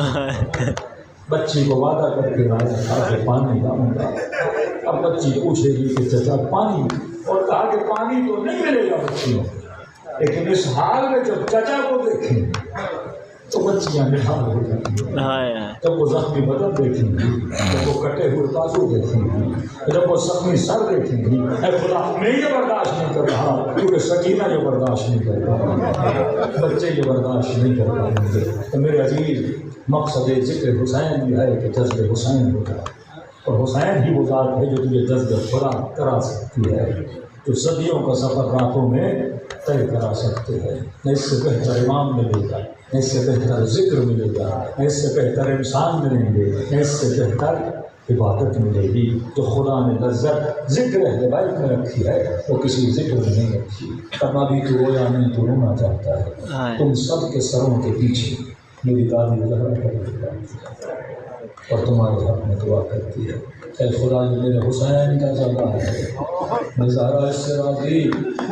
بچی کو وعدہ کر کے لایا تھا کہ پانی لاؤں گا، اب بچی پوچھے گی کہ چچا پانی، اور کہا کہ پانی تو نہیں ملے گا بچیوں، لیکن اس حال میں جب چچا کو دیکھیں تو بچیاں نڈھال ہو جاتی ہیں، جب وہ زخمی بدن دیکھیں گی، جب وہ کٹے ہوئے بازو دیکھیں گی، جب وہ زخمی سر دیکھیں گی، اے خدا میں یہ برداشت نہیں کر رہا، کیونکہ سکینہ یہ برداشت نہیں کر رہا، بچے یہ برداشت نہیں کر پائیں گے، تو میرے عزیز مقصد ذکر حسین یہ ہے کہ جذب حسین ہو جائے، اور حسین ہی وہ ذات ہے جو تجھے جذب خدا کرا سکتی ہے، جو صدیوں کا سفر راتوں میں طے کرا سکتے ہیں، نہ اس سے بہتر امام ملے گا، نہ اس سے بہتر ذکر ملے گا، نہ اس سے بہتر انسان ملیں گے، نہ اس سے بہتر عبادت ملے گی، جو خدا نے لذت ذکر اہل بیت میں رکھی ہے وہ کسی ذکر میں نہیں رکھی، ورنہ بھی تو رویا نہیں تو رونا چاہتا ہے، تم سب کے سروں کے پیچھے میری دادی زہرا کرتی ہے اور تمہارے حق میں دعا کرتی ہے، اے خدا جو میرے حسین کا جگہ ہے، میں زہرا اس سے راضی،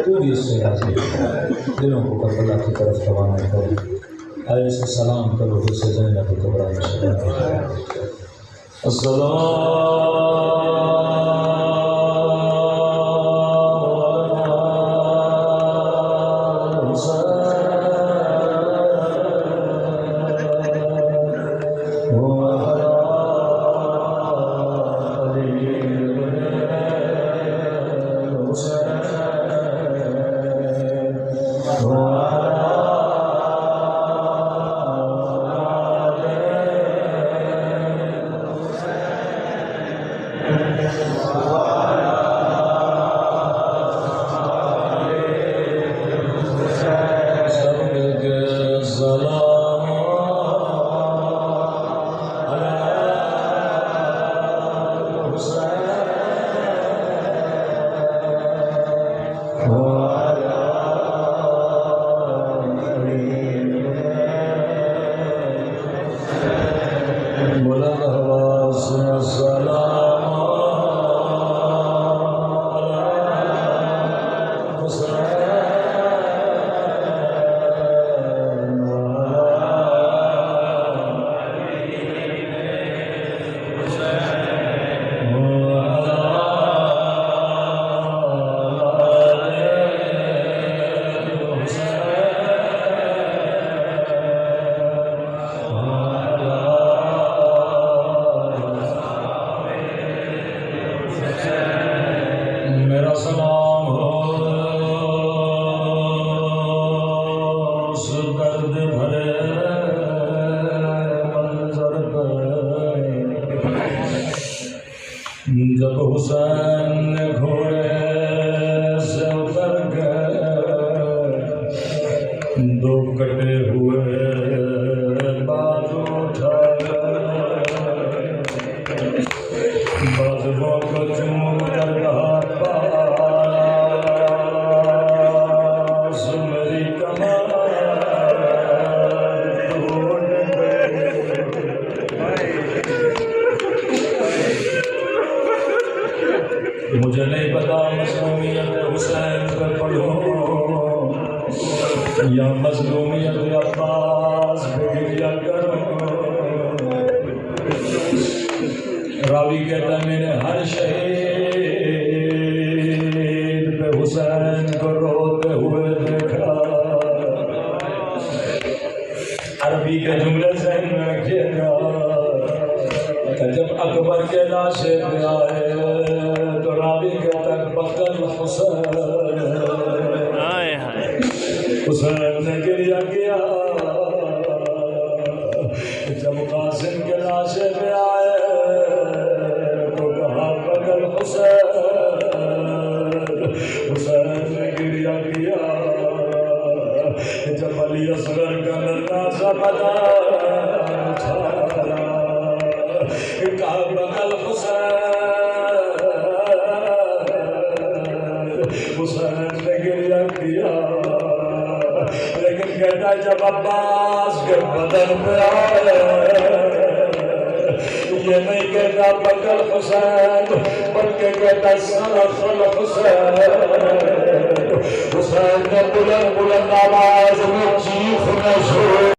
تو بھی اس سے راضی، دلوں کو کربلا کی طرف روانہ کرو، ایسے سلام کرو جسے زینب کبریٰ میں سلام، السلام جب حسین گھوڑے سے اتر گئے دو کٹے ہوئے بازو اٹھا بازووں کو چوم کر کہا پاس میری کمر ٹوٹ گئی. مجھے نہیں پتا مظلومیت حسین پر پڑھوں یا مظلومیت عباس پہ گریا کروں. راوی کہتا ہے میں نے ہر شہید پہ حسین کو روتے ہوئے دیکھا. عربی کے جملے ذہن میں رکھیے گا کہ جب اکبر کے لاشے پہ آئے تو راوی کہتا ہے بقل حسین نے گریا کیا. جب قاسم کے لاشے پہ آئے تو کہا بقل حسین نے گریا کیا. جب علی اصغر کا ننھا سا بدن اٹھایا کہا بقل حسین نے گریا کیا. لیکن کہتا ہے جب عباس کے بدن پہ آئے یہ نہیں کہتا بقل حسین بلکہ کہتا صرخ الحسین. حسین نے بلند بلند آواز میں چیخنا شروع